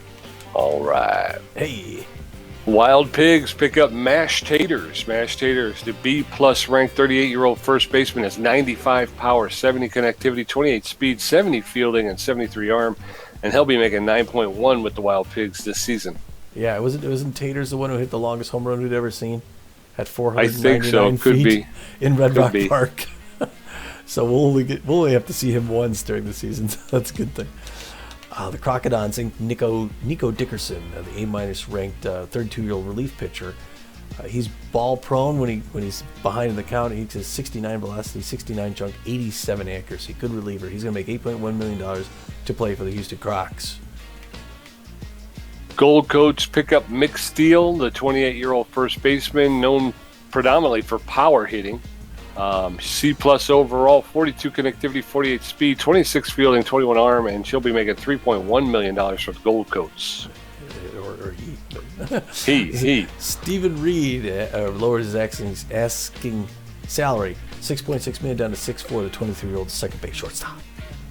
All right. Hey. Wild Pigs pick up Mash Taters. The B+ ranked 38-year-old first baseman has 95 power, 70 connectivity, 28 speed, 70 fielding, and 73 arm, and he'll be making 9.1 with the Wild Pigs this season. Yeah, it wasn't Taters the one who hit the longest home run we'd ever seen at 499 I think so. Could feet be in Red Rock Park. So we'll only have to see him once during the season. So that's a good thing. The Crocodons, Nico Dickerson, the A- ranked 32-year-old relief pitcher. He's ball prone when he's behind in the count. He has 69 velocity, 69 junk, 87 accuracy. Good reliever. He's going to make $8.1 million to play for the Houston Crocs. Gold Coats pick up Mick Steele, the 28-year-old first baseman, known predominantly for power hitting. C+ overall, 42 connectivity, 48 speed, 26 fielding, 21 arm, and she'll be making $3.1 million for the Gold Coats. Or he. He. Stephen Reed lowered his asking salary, $6.6 million down to $6.4, the 23-year-old second base shortstop.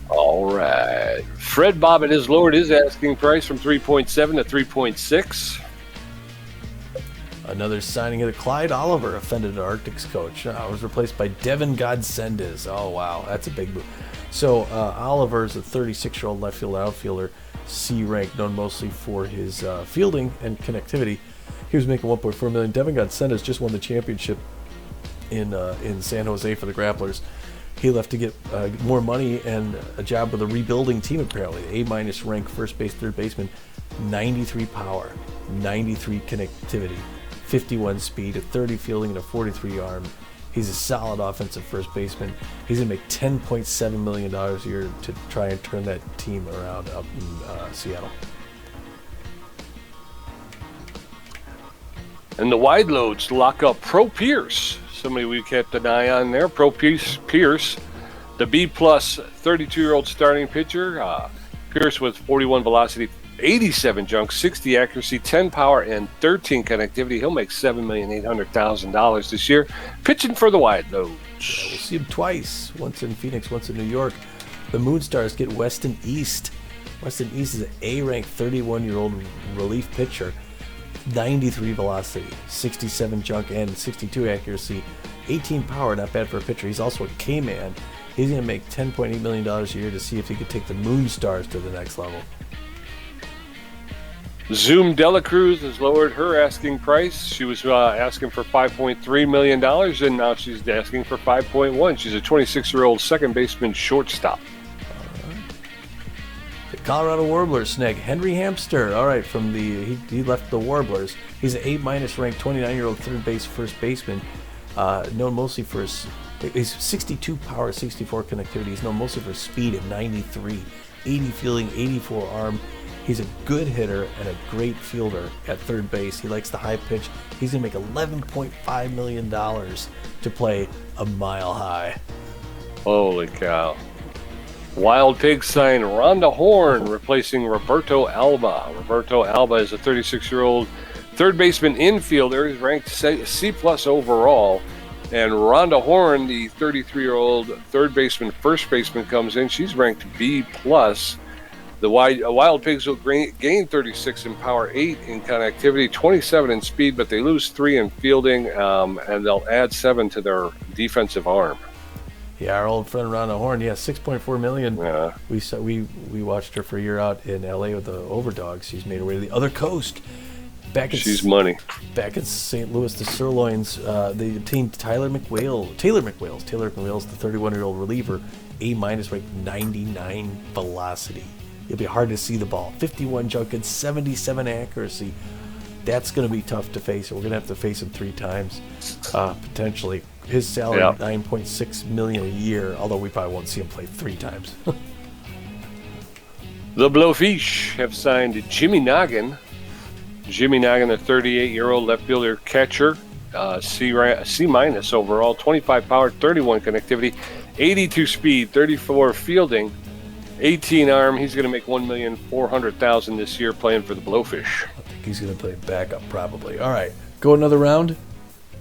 All right. Fred Bobbitt has lowered his asking price from 3.7 to 3.6. Another signing of the Clyde Oliver, offended Arctics coach, was replaced by Devin Godsendes. Oh, wow, that's a big move. So Oliver is a 36-year-old left fielder, outfielder, C-ranked, known mostly for his fielding and connectivity. He was making $1.4 million. Devin Godsendes just won the championship in San Jose for the Grapplers. He left to get more money and a job with a rebuilding team, apparently. A- ranked first base, third baseman, 93 power, 93 connectivity, 51 speed, a 30 fielding, and a 43 arm. He's a solid offensive first baseman. He's going to make $10.7 million a year to try and turn that team around up in Seattle. And the wide loads lock up Pro Pierce. Somebody we kept an eye on there. Pro Pierce, the B+ 32-year-old starting pitcher. Pierce with 41 velocity, 87 junk, 60 accuracy, 10 power, and 13 connectivity. He'll make $7,800,000 this year, pitching for the wide loads. Yeah, we'll see him twice, once in Phoenix, once in New York. The Moonstars get Weston East. Weston East is an A-ranked 31-year-old relief pitcher, 93 velocity, 67 junk, and 62 accuracy, 18 power, not bad for a pitcher. He's also a K-man. He's going to make $10.8 million a year to see if he could take the Moonstars to the next level. Zoom Delacruz has lowered her asking price. She was asking for $5.3 million, and now she's asking for $5.1. She's a 26-year-old second baseman shortstop. The Colorado Warblers snag Henry Hamster. All right, from he left the Warblers. He's an A- ranked 29-year-old third base first baseman, known mostly for his 62 power, 64 connectivity. He's known mostly for speed at 93, 80 fielding, 84 arm. He's a good hitter and a great fielder at third base. He likes the high pitch. He's going to make $11.5 million to play a mile high. Holy cow. Wild Pigs sign Rhonda Horn, replacing Roberto Alba. Roberto Alba is a 36-year-old third baseman infielder. He's ranked C+ overall. And Rhonda Horn, the 33-year-old third baseman, first baseman, comes in. She's ranked B+. The Wild Pigs will gain 36 in power, 8 in connectivity, 27 in speed, but they lose 3 in fielding, and they'll add 7 to their defensive arm. Yeah, our old friend Rhonda Horn, $6.4 million. Yeah. We watched her for a year out in L.A. with the Overdogs. She's made her way to the other coast. She's money. Back in St. Louis, the Sirloins, they obtained Taylor McWales, the 31-year-old reliever, A- ranked 99 velocity. It'll be hard to see the ball. 51 junk and 77 accuracy. That's going to be tough to face. We're going to have to face him 3 times, potentially. His salary, $9.6 million a year, although we probably won't see him play 3 times. The Blowfish have signed Jimmy Noggin. Jimmy Noggin, the 38-year-old left fielder catcher, C- overall, 25 power, 31 connectivity, 82 speed, 34 fielding, 18 arm. He's going to make $1,400,000 this year playing for the Blowfish. I think he's going to play backup probably. All right, go another round.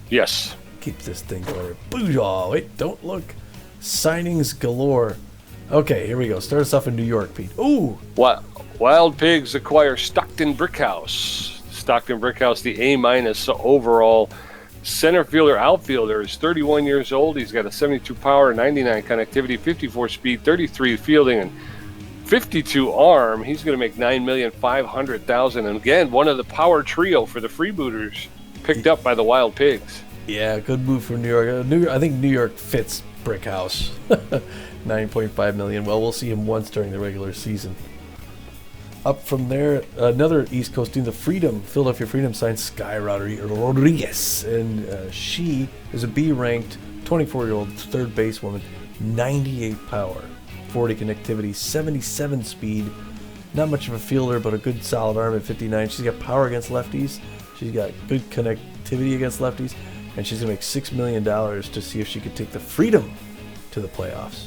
Yes. Keep this thing going. Booyah! Wait, don't look. Signings galore. Okay, here we go. Start us off in New York, Pete. Ooh. Wild Pigs acquire Stockton Brickhouse. Stockton Brickhouse, the A- overall center fielder outfielder, is 31 years old. He's got a 72 power, 99 connectivity, 54 speed, 33 fielding, and 52 arm. He's going to make $9,500,000. And again, one of the power trio for the freebooters, picked up by the Wild Pigs. Yeah, good move from New York. I think New York fits Brickhouse. $9.5 million. Well, we'll see him once during the regular season. Up from there, another East Coast team, the Philadelphia Freedom, signed Sky Rodriguez, and she is a B-ranked 24-year-old third basewoman, 98 power, 40 connectivity, 77 speed. Not much of a fielder, but a good solid arm at 59. She's got power against lefties. She's got good connectivity against lefties, and she's going to make $6 million to see if she could take the Freedom to the playoffs.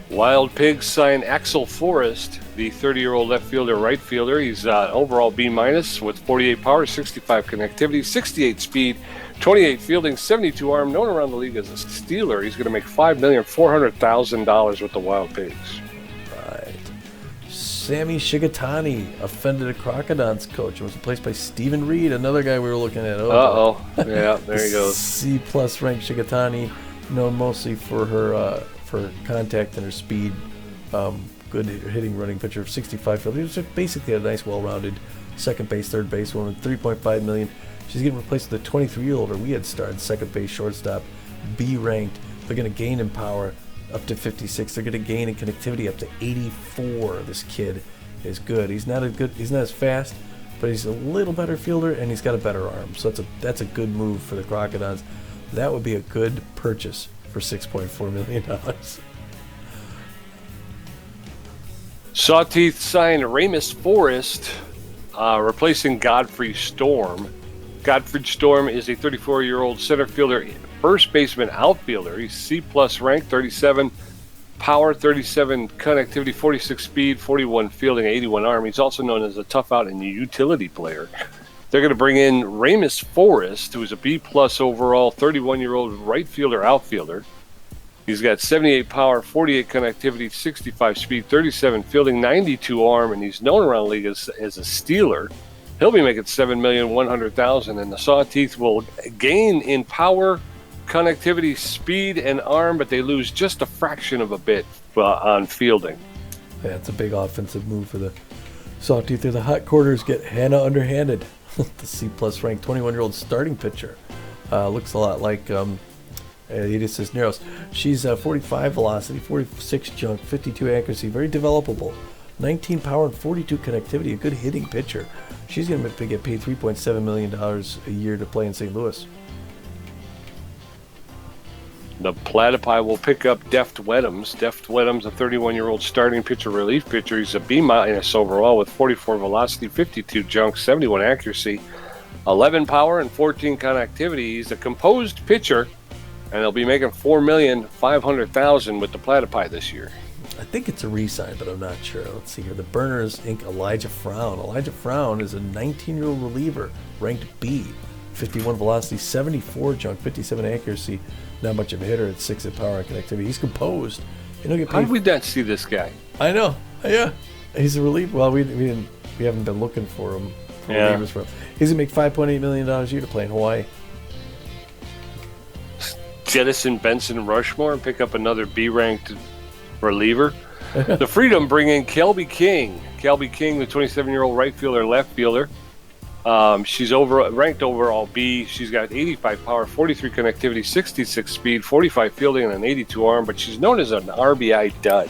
Wild Pigs sign Axel Forrest, the 30-year-old left fielder, right fielder. He's overall B- with 48 power, 65 connectivity, 68 speed, 28 fielding, 72 arm, known around the league as a stealer. He's going to make $5,400,000 with the Wild Pigs. Right. Sammy Shigatani offended a Crocodiles coach and was replaced by Stephen Reed, another guy we were looking at. Yeah, there he goes. C-plus ranked Shigatani, known mostly for her for contact and her speed. Good hitting, running pitcher, 65 field. He was basically a nice, well-rounded second base, third base woman, $3.5 million. She's getting replaced with a 23-year-old we had started, second base, shortstop, B-ranked. They're going to gain in power up to 56. They're going to gain in connectivity up to 84. This kid is good. He's not as fast, but he's a little better fielder, and he's got a better arm. So that's a good move for the Crocodiles. That would be a good purchase for $6.4 million. Sawteeth signed Ramus Forrest, replacing Godfrey Storm. Godfrey Storm is a 34-year-old center fielder, first baseman, outfielder. He's C-plus ranked, 37 power, 37 connectivity, 46 speed, 41 fielding, 81 arm. He's also known as a tough out and utility player. They're going to bring in Ramus Forrest, who is a B-plus overall, 31-year-old right fielder, outfielder. He's got 78 power, 48 connectivity, 65 speed, 37 fielding, 92 arm, and he's known around the league as a stealer. He'll be making $7,100,000, and the Sawteeth will gain in power, connectivity, speed, and arm, but they lose just a fraction of a bit on fielding. Yeah, it's a big offensive move for the Sawteeth. The hot quarters get Hannah underhanded. The C-plus ranked 21-year-old starting pitcher. Looks a lot like Edith Cisneros. She's 45 velocity, 46 junk, 52 accuracy, very developable. 19 power and 42 connectivity, a good hitting pitcher. She's going to get paid $3.7 million a year to play in St. Louis. The Platypi will pick up Deft Weddams. Deft Weddams, a 31-year-old starting pitcher, relief pitcher. He's a B- overall with 44 velocity, 52 junk, 71 accuracy, 11 power, and 14 connectivity. He's a composed pitcher, and they'll be making $4,500,000 with the Platypi this year. I think it's a re-sign, but I'm not sure. Let's see here. The Burners Inc. Elijah Frown. Elijah Frown is a 19-year-old reliever, ranked B. 51 velocity, 74 junk, 57 accuracy. Not much of a hitter at 6 at power and connectivity. He's composed. How did we not see this guy? I know. Yeah, he's a relief. Well, we haven't been looking for him. Yeah. He's gonna make $5.8 million a year to play in Hawaii. Jettison Benson Rushmore and pick up another B-ranked reliever. The Freedom bring in Kelby King. Kelby King, the 27-year-old right fielder, left fielder. She's ranked overall B. She's got 85 power, 43 connectivity, 66 speed, 45 fielding, and an 82 arm. But she's known as an RBI dud.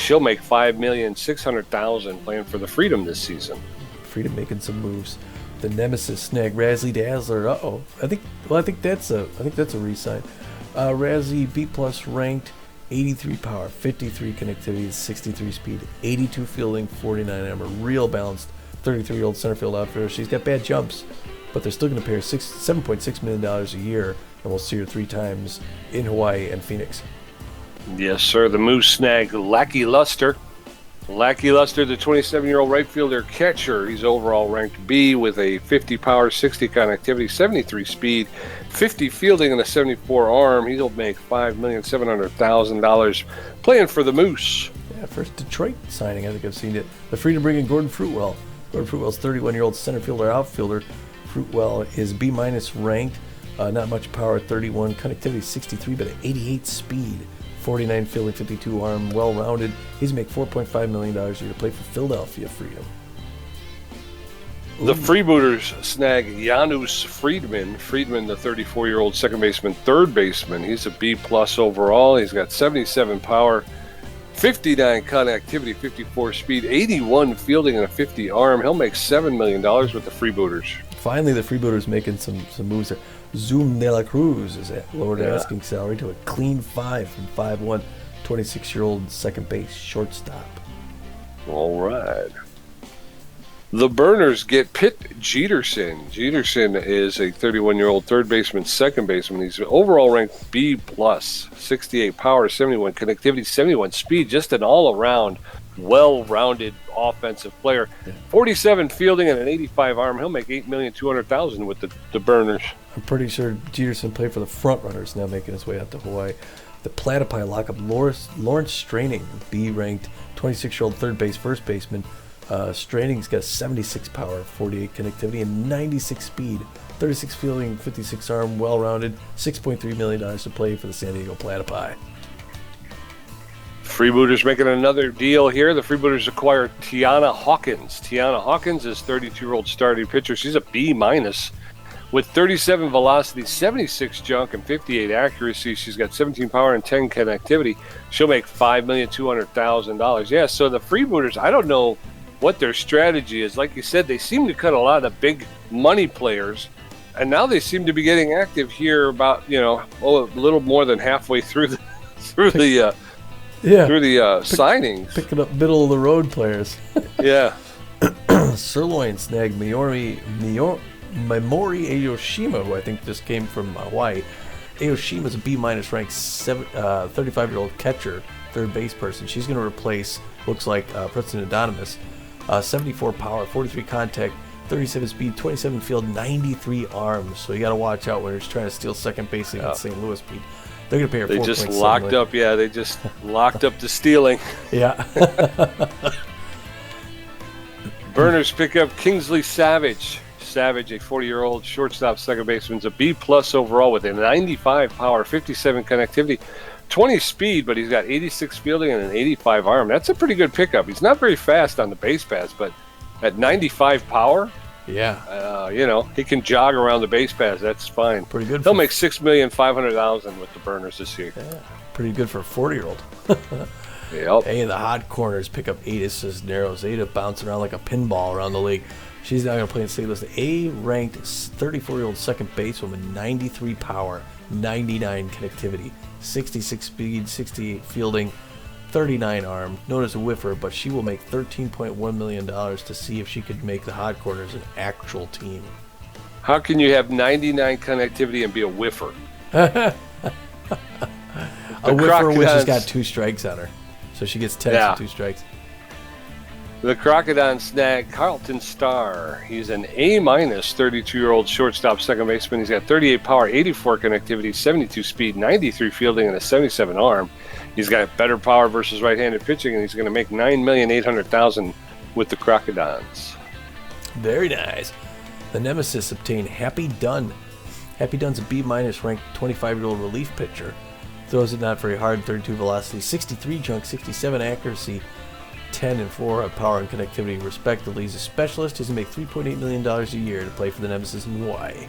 She'll make $5,600,000 playing for the Freedom this season. Freedom making some moves. The Nemesis snag Razzly Dazzler. I think that's a re-sign. Razzie B+ ranked, 83 power, 53 connectivity, 63 speed, 82 fielding, 49 armor. Real balanced 33-year-old center field outfielder. She's got bad jumps, but they're still going to pay her $7.6 million a year, and we'll see her 3 times in Hawaii and Phoenix. Yes, sir. The Moose snag Lackey Luster. Lackey Luster, the 27-year-old right fielder catcher. He's overall ranked B with a 50 power, 60 connectivity, 73 speed, 50 fielding, and a 74 arm. He'll make $5,700,000 playing for the Moose. Yeah, first Detroit signing. I think I've seen it. The Freedom bring in Gordon Fruitwell. Gordon Fruitwell's 31-year-old center fielder, outfielder. Fruitwell is B- ranked. Not much power, 31 connectivity, 63, but an 88 speed. 49 fielding, 52 arm, well-rounded. He's make $4.5 million a year to play for Philadelphia Freedom. The Freebooters snag Janus Friedman. Friedman, the 34-year-old second baseman, third baseman. He's a B+ overall. He's got 77 power, 59 connectivity, 54 speed, 81 fielding, and a 50 arm. He'll make $7 million with the Freebooters. Finally, the Freebooters making some moves there. Zoom de la Cruz is lowered asking salary to a clean 5 from 5'1", 26-year-old second base shortstop. All right. The Burners get Pitt Jeterson. Jeterson is a 31-year-old third baseman, second baseman. He's overall ranked B+, 68 power, 71 connectivity, 71 speed, just an all-around well-rounded offensive player. 47 fielding and an 85 arm. He'll make $8,200,000 with the Burners. I'm pretty sure Jeterson played for the Front Runners, now making his way out to Hawaii. The Platypi lock up Lawrence Straining, B-ranked 26-year-old third base, first baseman. Straining's got 76 power, 48 connectivity, and 96 speed. 36 fielding, 56 arm, well-rounded. $6.3 million to play for the San Diego Platypi. Freebooters making another deal here. The Freebooters acquire Tiana Hawkins. Tiana Hawkins is 32-year-old starting pitcher. She's a B- with 37 velocity, 76 junk, and 58 accuracy. She's got 17 power and 10 connectivity. She'll make $5,200,000. Yeah, so the Freebooters, I don't know what their strategy is. Like you said, they seem to cut a lot of big money players, and now they seem to be getting active here about, a little more than halfway through the signings. Picking up middle of the road players. Yeah. Sirloin snag Memori Aoshima, who I think just came from Hawaii. Aoshima's a B- ranked 35-year-old catcher, third base person. She's going to replace, looks like, Preston Anonymous. 74 power, 43 contact, 37 speed, 27 field, 93 arms. So you got to watch out when he's trying to steal second base against St. Louis speed. They're going to pay her $4.7 million. They just locked up. Yeah, they just locked up the stealing. Yeah. Burners pick up Kingsley Savage. Savage, a 40-year-old shortstop second baseman, a B+ overall with a 95 power, 57 connectivity, 20 speed, but he's got 86 fielding and an 85 arm. That's a pretty good pickup. He's not very fast on the base paths, but at 95 power, he can jog around the base paths. That's fine. Pretty good. He'll make $6,500,000 with the Burners this year. Yeah, pretty good for a 40-year-old. Yep. Hey, the hot corners pick up Ada Cisneros. Ada bouncing around like a pinball around the league. She's now going to play in St. Louis. A-ranked 34-year-old second basewoman, 93 power, 99 connectivity, 66 speed, 68 fielding, 39 arm. Known as a whiffer, but she will make $13.1 million to see if she could make the hot corners an actual team. How can you have 99 connectivity and be a whiffer? A whiffer which has got 2 strikes on her. So she gets 10 and 2 strikes. The Crocodile snag Carlton Starr. He's an A-, 32-year-old shortstop second baseman. He's got 38 power, 84 connectivity, 72 speed, 93 fielding, and a 77 arm. He's got better power versus right-handed pitching, and he's going to make $9,800,000 with the Crocodons. Very nice. The Nemesis obtained Happy Dunn. Happy Dunn's a B-minus ranked 25-year-old relief pitcher. Throws it not very hard, 32 velocity, 63 junk, 67 accuracy, 10 and 4 on power and connectivity respectively. He's a specialist. He's going to make $3.8 million a year to play for the Nemesis in Hawaii.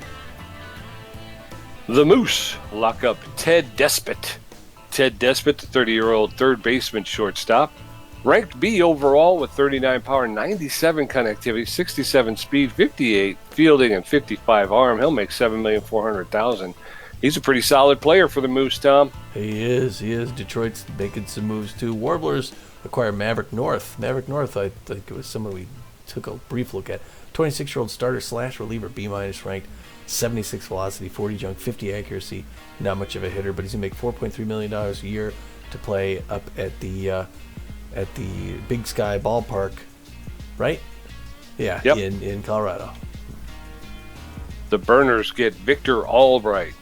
The Moose lock up Ted Despot. Ted Despot, the 30-year-old third baseman shortstop. Ranked B overall with 39 power, 97 connectivity, 67 speed, 58 fielding, and 55 arm. He'll make $7,400,000. He's a pretty solid player for the Moose, Tom. He is. Detroit's making some moves too. Warblers acquired Maverick North. Maverick North, I think it was someone we took a brief look at. 26-year-old starter / reliever, B-minus ranked, 76 velocity, 40 junk, 50 accuracy. Not much of a hitter, but he's going to make $4.3 million a year to play up at the Big Sky Ballpark, right? Yeah, yep. in Colorado. The Burners get Victor Albright.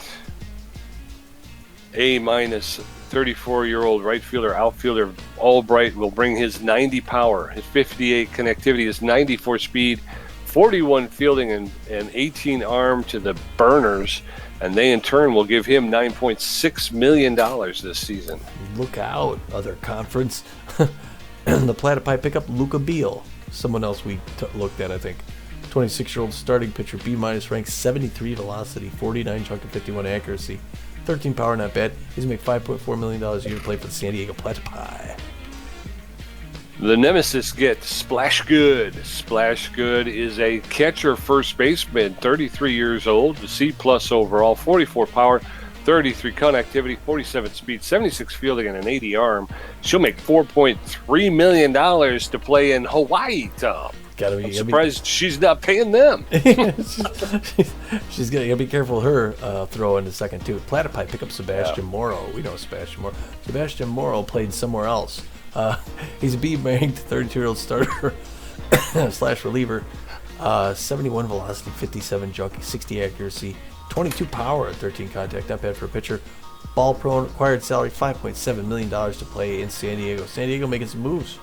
A-minus 34-year-old right fielder, outfielder Albright will bring his 90 power, his 58 connectivity, his 94 speed, 41 fielding, and 18 arm to the Burners, and they in turn will give him $9.6 million this season. Look out, other conference. The Platypi pick up Luca Beal, someone else we looked at, I think. 26-year-old starting pitcher, B-minus ranked, 73 velocity, 49 chunk and 51 accuracy, 13 power, not bad. He's going to make $5.4 million a year to play for the San Diego Platypi. The Nemesis get Splash Good. Splash Good is a catcher first baseman, 33 years old, the C+ overall, 44 power, 33 connectivity, 47 speed, 76 fielding, and an 80 arm. She'll make $4.3 million to play in Hawaii, Tom. I'm surprised she's not paying them. She's gotta be careful of her throw in the second, too. Platypi pick up Sebastian Morrow. We know Sebastian Morrow. Sebastian Morrow played somewhere else. He's a B-ranked 32-year-old starter / reliever. 71 velocity, 57 junk, 60 accuracy, 22 power, 13 contact. Not bad for a pitcher. Ball prone, acquired salary $5.7 million to play in San Diego. San Diego making some moves.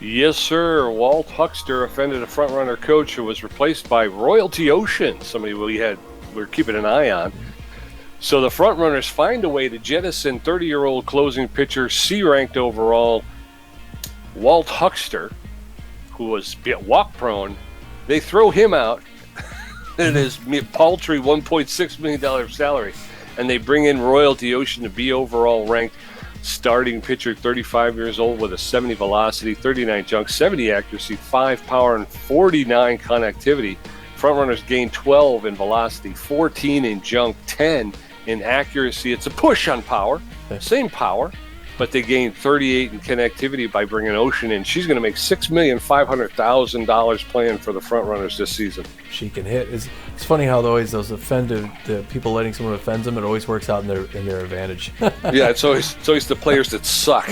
Yes, sir. Walt Huckster offended a front-runner coach who was replaced by Royalty Ocean, somebody we were keeping an eye on. So the front-runners find a way to jettison 30-year-old closing pitcher, C-ranked overall, Walt Huckster, who was walk-prone. They throw him out at his paltry $1.6 million salary, and they bring in Royalty Ocean to be overall ranked starting pitcher, 35 years old with a 70 velocity, 39 junk, 70 accuracy, 5 power, and 49 connectivity. Frontrunners gain 12 in velocity, 14 in junk, 10 in accuracy. It's a push on power, same power, but they gain 38 in connectivity by bringing Ocean in. She's going to make $6,500,000 playing for the Frontrunners this season. She can hit. It's funny how always those offended the people letting someone offend them. It always works out in their advantage. Yeah, it's always the players that suck.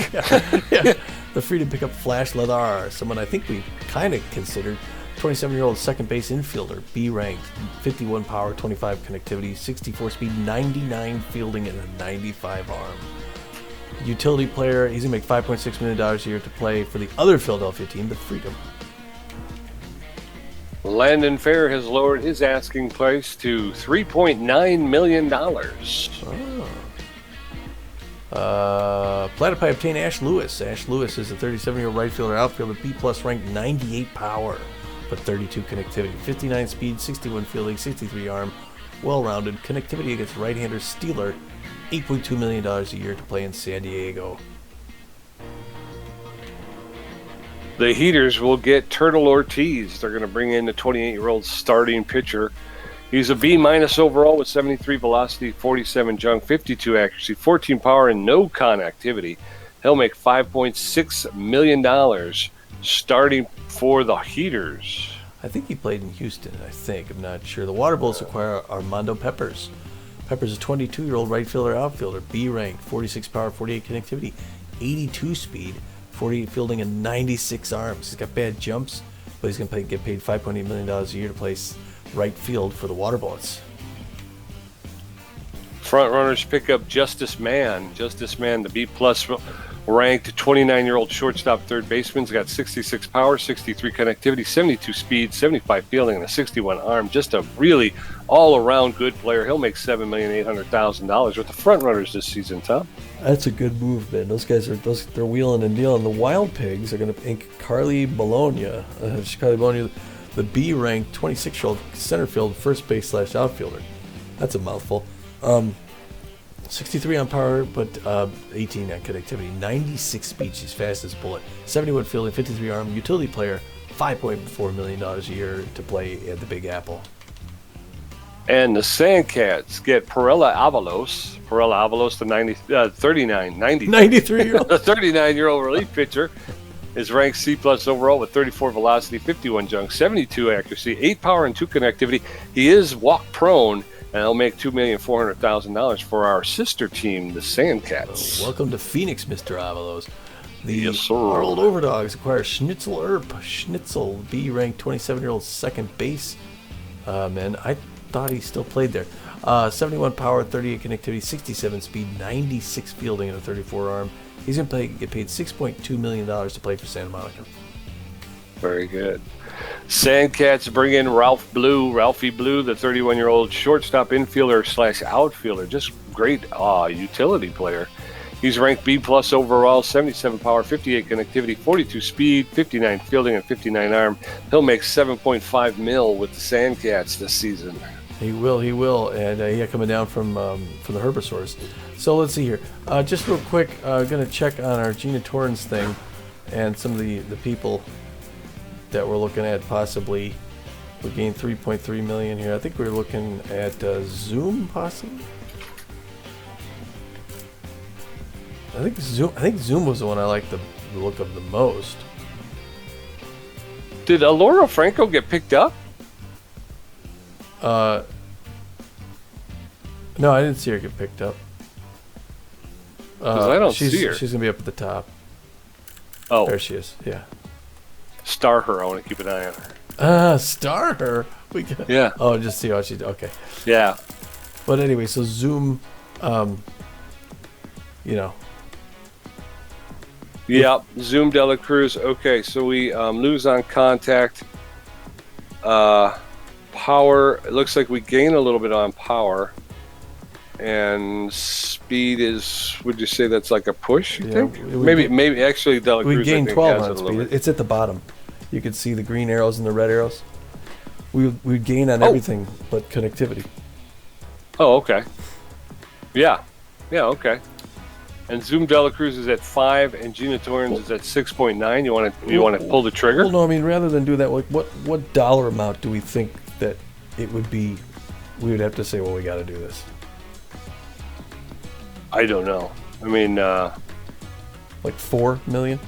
Yeah. The Freedom pick up Flash Ladar, someone I think we kind of considered. 27-year-old second base infielder, B ranked, 51 power, 25 connectivity, 64 speed, 99 fielding, and a 95 arm. Utility player, he's going to make $5.6 million a year to play for the other Philadelphia team, the Freedom. Landon Fair has lowered his asking price to $3.9 million. Platypi obtained Ash Lewis. Ash Lewis is a 37-year-old right fielder, outfielder, B+ ranked, 98 power, but 32 connectivity, 59 speed, 61 fielding, 63 arm, well-rounded. Connectivity against right-hander Steeler, $8.2 million a year to play in San Diego. The Heaters will get Turtle Ortiz. They're going to bring in the 28-year-old starting pitcher. He's a B- overall with 73 velocity, 47 junk, 52 accuracy, 14 power, and no connectivity. He'll make $5.6 million starting for the Heaters. I think he played in Houston, I'm not sure. The Waterbullets acquire Armando Peppers. Peppers is a 22-year-old right fielder, outfielder, B ranked, 46 power, 48 connectivity, 82 speed, 48 fielding, and 96 arms. He's got bad jumps, but he's going to get paid $5.8 million a year to play right field for the Waterbullets. front runners pick up Justice Man. Justice Man, the B-plus ranked 29-year-old shortstop third baseman's got 66 power, 63 connectivity, 72 speed, 75 fielding, and a 61 arm. Just a really all-around good player. He'll make $7,800,000 with the front runners this season, Tom. That's a good move, man. Those guys they're wheeling and dealing. The Wild Pigs are going to ink Carly Bologna. Carly Bologna, the B-ranked 26-year-old center field first base / outfielder. That's a mouthful. 63 on power, but 18 on connectivity. 96 speed. She's fast as a bullet. 71 fielding, 53 arm. Utility player. $5.4 million a year to play at the Big Apple. And the Sandcats get Perella Avalos. Perella Avalos, the 93-year-old. The 39-year-old relief pitcher is ranked C+ overall with 34 velocity, 51 junk, 72 accuracy, 8 power, and 2 connectivity. He is walk prone. And they'll make $2,400,000 for our sister team, the Sandcats. Welcome to Phoenix, Mr. Avalos. The Yes, sir. Arnold Overdogs acquire Schnitzel Earp. Schnitzel, B-ranked 27-year-old second base. Man, I thought he still played there. 71 power, 38 connectivity, 67 speed, 96 fielding, and a 34 arm. He's going to get paid $6.2 million to play for Santa Monica. Very good. Sandcats bring in Ralphie Blue, the 31-year-old shortstop infielder / outfielder. Just great utility player. He's ranked B+ overall, 77 power, 58 connectivity, 42 speed, 59 fielding, and 59 arm. He'll make $7.5 million with the Sandcats this season. He will, and coming down from the Herbisaurs. So let's see here. Just real quick, going to check on our Gina Torrens thing and some of the people that we're looking at possibly. We gained 3.3 million here. I think we're looking at Zoom possibly. I think Zoom was the one I liked the look of the most. Did Alora Franco get picked up? No, I didn't see her get picked up. 'Cause I don't see her. She's gonna be up at the top. Oh, There she is. Yeah. star her. I want to keep an eye on her. Star her. We got. Yeah. Oh, just see how she. Okay. Yeah. But anyway, so Zoom. Yep, Zoom Dela Cruz. Okay, so we lose on contact. Power, it looks like we gain a little bit on power. And speed is, would you say that's like a push, you think? Maybe actually Dela Cruz, We gained I think, 12 has on it a little speed. bit. It's at the bottom. You can see the green arrows and the red arrows. We gain on everything but connectivity. Oh, okay. Yeah, okay. And Zoom Dela Cruz is at 5, and Gina Torrens is at 6.9. You want to pull the trigger? Well, no, I mean, rather than do that, like, what dollar amount do we think that it would be? We would have to say, well, we got to do this. I don't know. I mean, Like 4 million?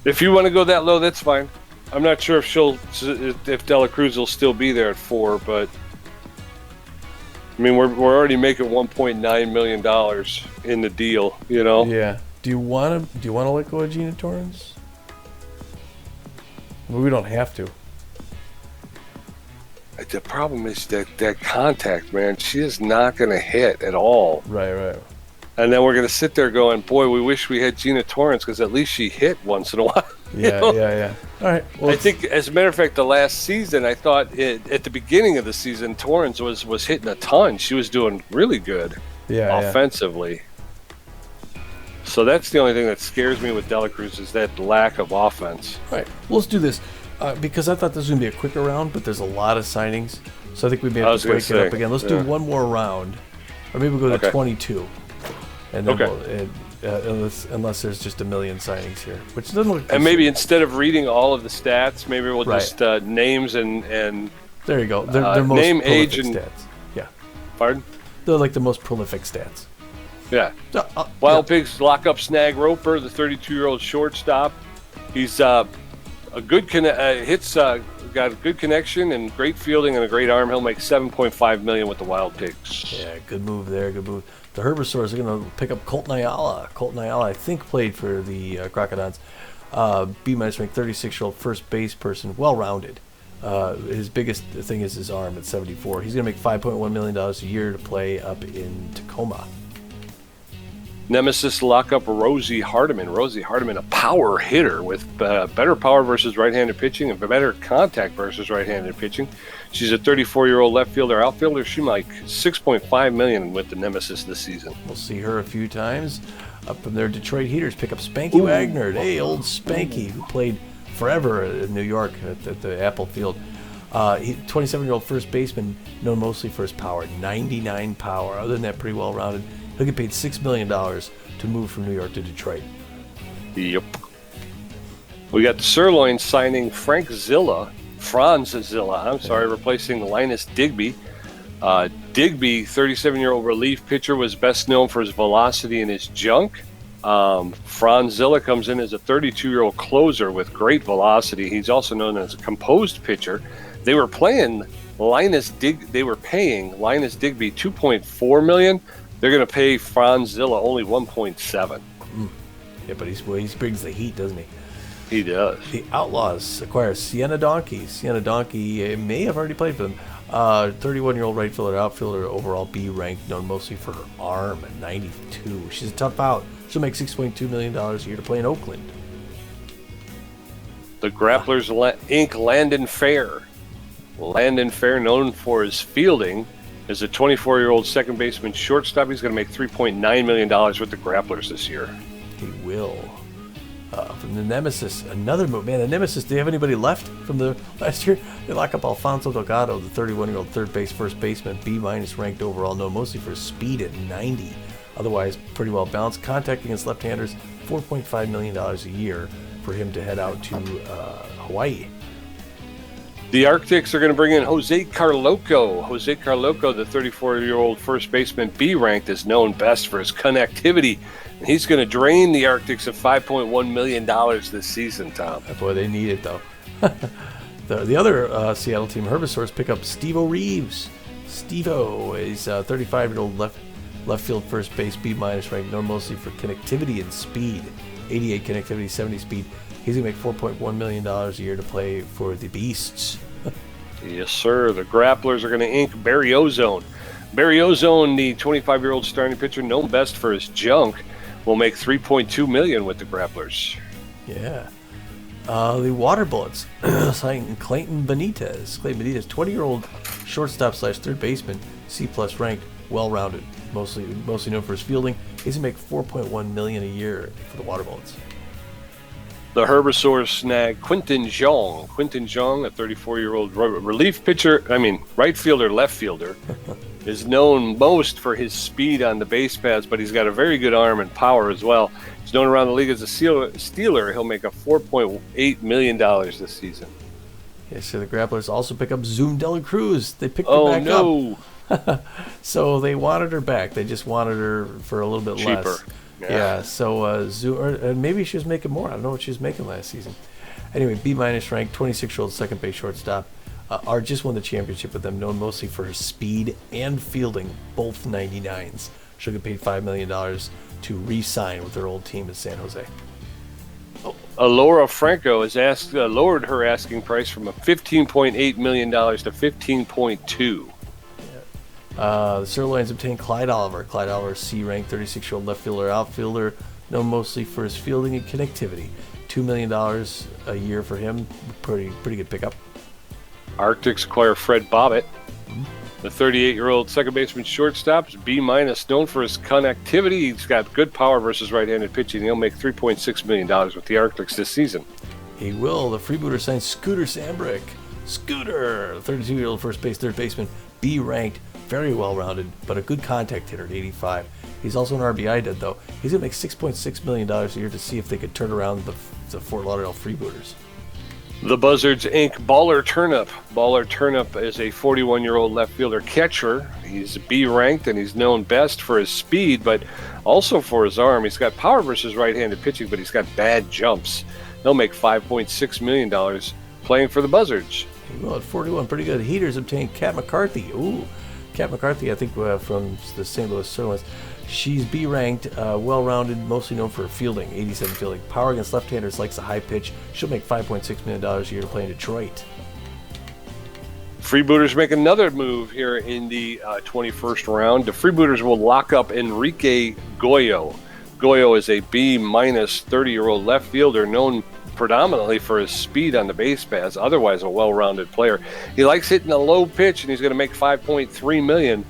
if you want to go that low, that's fine. I'm not sure if Dela Cruz will still be there at 4, but I mean, we're already making $1.9 million in the deal, you know. Yeah. Do you want to let go of Gina Torrens? Well, we don't have to. The problem is that contact, man. She is not going to hit at all. Right. And then we're going to sit there going, boy, we wish we had Gina Torrens because at least she hit once in a while. Yeah. All right. Well, I think, as a matter of fact, the last season, I thought at the beginning of the season, Torrens was hitting a ton. She was doing really good offensively. So that's the only thing that scares me with Dela Cruz is that lack of offense. All right. Well, let's do this because I thought this was going to be a quicker round, but there's a lot of signings. So I think we may have to break it up again. Let's do one more round. Or maybe we'll go to 22. And then unless there's just a million signings here, which doesn't look. And maybe instead of reading all of the stats, maybe we'll just names and. There you go. They're most name, prolific age, and stats. Yeah. Pardon? They're like the most prolific stats. Yeah. Wild Pigs lock up Snag Roper, the 32-year-old shortstop. He's a good got a good connection and great fielding and a great arm. He'll make $7.5 million with the Wild Pigs. Yeah, good move there. Good move. The Herbisaurs are going to pick up Colton Ayala. Colton Ayala, I think, played for the Crocodiles. B- ranked 36-year-old first base person, well-rounded. His biggest thing is his arm at 74. He's going to make $5.1 million a year to play up in Tacoma. Nemesis lockup Rosie Hardiman. Rosie Hardiman, a power hitter with better power versus right-handed pitching and better contact versus right-handed pitching. She's a 34-year-old left fielder, outfielder. She might $6.5 million with the Nemesis this season. We'll see her a few times. Up from their Detroit Heaters, pick up Spanky Wagner. Hey, old Spanky, who played forever in New York at the Apple Field. 27-year-old first baseman, known mostly for his power, 99 power. Other than that, pretty well-rounded. He'll get paid $6 million to move from New York to Detroit. Yep. We got the Sirloin signing Franz Zilla, replacing Linus Digby. Digby, 37-year-old relief pitcher, was best known for his velocity and his junk. Franz Zilla comes in as a 32-year-old closer with great velocity. He's also known as a composed pitcher. They were paying Linus Digby $2.4 million. They're going to pay Franz Zilla only $1.7. Yeah, but he brings the heat, doesn't he? He does. The Outlaws acquire Sienna Donkey. Sienna Donkey may have already played for them. 31-year-old right fielder, outfielder, overall B ranked, known mostly for her arm at 92. She's a tough out. She'll make $6.2 million a year to play in Oakland. The Grapplers Inc. Landon Fair. Landon Fair, known for his fielding, is a 24-year-old second baseman shortstop. He's going to make $3.9 million with the Grapplers this year. He will. From the Nemesis, another move. Man, the Nemesis, do you have anybody left from the last year? They lock up Alfonso Delgado, the 31-year-old third base first baseman, B- ranked overall, known mostly for his speed at 90. Otherwise, pretty well balanced. Contacting his left-handers, $4.5 million a year for him to head out to Hawaii. The Arctics are going to bring in Jose Carloco. Jose Carloco, the 34-year-old first baseman, B-ranked, is known best for his connectivity. He's going to drain the Arctics of $5.1 million this season, Tom. Boy, they need it, though. the other Seattle team, Herbisaurs, pick up Steve-O Reeves. Steve-O is a 35-year-old left field first base, B- ranked, known mostly for connectivity and speed. 88 connectivity, 70 speed. He's going to make $4.1 million a year to play for the Beasts. Yes, sir. The Grapplers are going to ink Barry Ozone. Barry Ozone, the 25-year-old starting pitcher, known best for his junk, will make $3.2 million with the Grapplers. Yeah. The Water Bullets signing Clayton Benitez. Clayton Benitez, 20-year-old shortstop / third baseman, C+ ranked, well-rounded, mostly known for his fielding. He's going to make $4.1 million a year for the Water Bullets. The Herbisaurs snag Quinton Zhang. Quinton Zhang, a 34-year-old right fielder, left fielder, is known most for his speed on the base paths, but he's got a very good arm and power as well. He's known around the league as a stealer. He'll make a $4.8 million this season. Yeah, so the Grapplers also pick up Zoom Dela Cruz. They picked her back up. So they wanted her back. They just wanted her for a little bit cheaper. Less. Yeah, so maybe she was making more. I don't know what she was making last season. Anyway, B- ranked, 26-year-old second base shortstop. Just won the championship with them, known mostly for her speed and fielding, both 99s. She'll get paid $5 million to re-sign with their old team in San Jose. Laura Franco has lowered her asking price from $15.8 million to $15.2. The Sirloins obtained Clyde Oliver. Clyde Oliver, C-ranked, 36-year-old left fielder, outfielder, known mostly for his fielding and connectivity. $2 million a year for him. Pretty good pickup. Arctics acquire Fred Bobbitt. The 38-year-old second baseman shortstop is B-, known for his connectivity. He's got good power versus right-handed pitching. He'll make $3.6 million with the Arctics this season. He will. The freebooter signed Scooter Sambrick. Scooter, 32-year-old first base, third baseman, B-ranked, very well-rounded, but a good contact hitter at 85. He's also an RBI dead, though. He's going to make $6.6 million a year to see if they could turn around the Fort Lauderdale freebooters. The Buzzards Inc. Baller Turnip. Baller Turnip is a 41-year-old left fielder catcher. He's B-ranked, and he's known best for his speed, but also for his arm. He's got power versus right-handed pitching, but he's got bad jumps. He'll make $5.6 million playing for the Buzzards. Well, at 41, pretty good. Heaters obtained Kat McCarthy. Ooh, Kat McCarthy, I think from the St. Louis Sirloins. She's B-ranked, well-rounded, mostly known for her fielding, 87 fielding. Power against left-handers, likes a high pitch. She'll make $5.6 million a year to play in Detroit. Freebooters make another move here in the 21st round. The Freebooters will lock up Enrique Goyal. Goyal is a B-minus 30-year-old left fielder known predominantly for his speed on the base paths, otherwise a well-rounded player. He likes hitting a low pitch, and he's going to make $5.3 million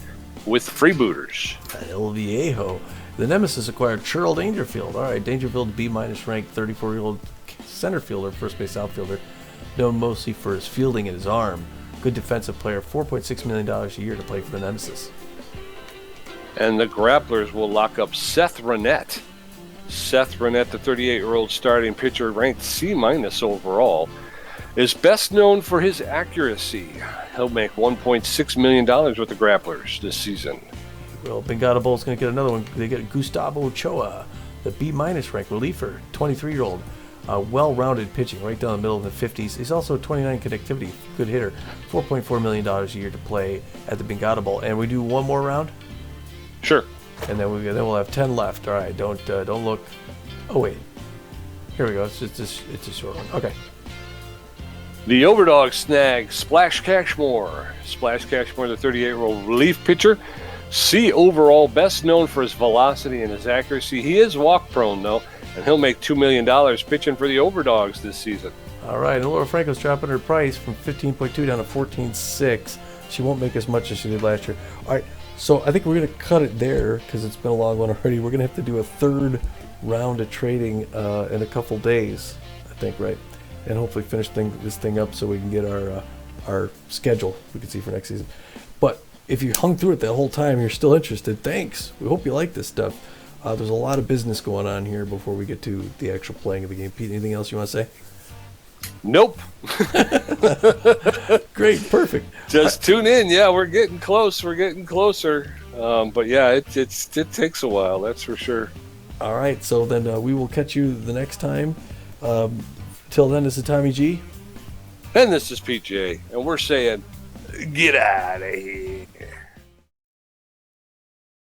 with Freebooters. El Viejo. The Nemesis acquired Churl Dangerfield. All right, Dangerfield, B-minus ranked 34-year-old center fielder, first base outfielder, known mostly for his fielding and his arm. Good defensive player, $4.6 million a year to play for the Nemesis. And the Grapplers will lock up Seth Rennett. Seth Rennett, the 38-year-old starting pitcher, ranked C-minus overall, is best known for his accuracy. He'll make $1.6 million with the Grapplers this season. Well, Bengada Bull's going to get another one. They get Gustavo Ochoa, the B-minus ranked reliever, 23-year-old. Well-rounded pitching, right down the middle of the 50s. He's also 29 connectivity, good hitter. $4.4 million a year to play at the Bengada Bowl. And we do one more round? Sure. And then we'll have 10 left. All right, don't look. Oh wait, here we go. It's a short one. Okay. The Overdog snag Splash Cashmore. Splash Cashmore, the 38-year-old relief pitcher. C overall, best known for his velocity and his accuracy. He is walk prone though, and he'll make $2 million pitching for the Overdogs this season. All right, and Laura Franco's dropping her price from 15.2 down to 14.6. She won't make as much as she did last year. All right. So I think we're going to cut it there because it's been a long one already. We're going to have to do a third round of trading in a couple days, I think, right? And hopefully finish this thing up so we can get our schedule we can see for next season. But if you hung through it the whole time, you're still interested, thanks. We hope you like this stuff. There's a lot of business going on here before we get to the actual playing of the game. Pete, anything else you want to say? Nope. Great, perfect. Just tune in. Yeah, we're getting close. We're getting closer. But yeah, it takes a while. That's for sure. All right. So then we will catch you the next time. Till then, this is Tommy G. And this is PJ. And we're saying, get out of here.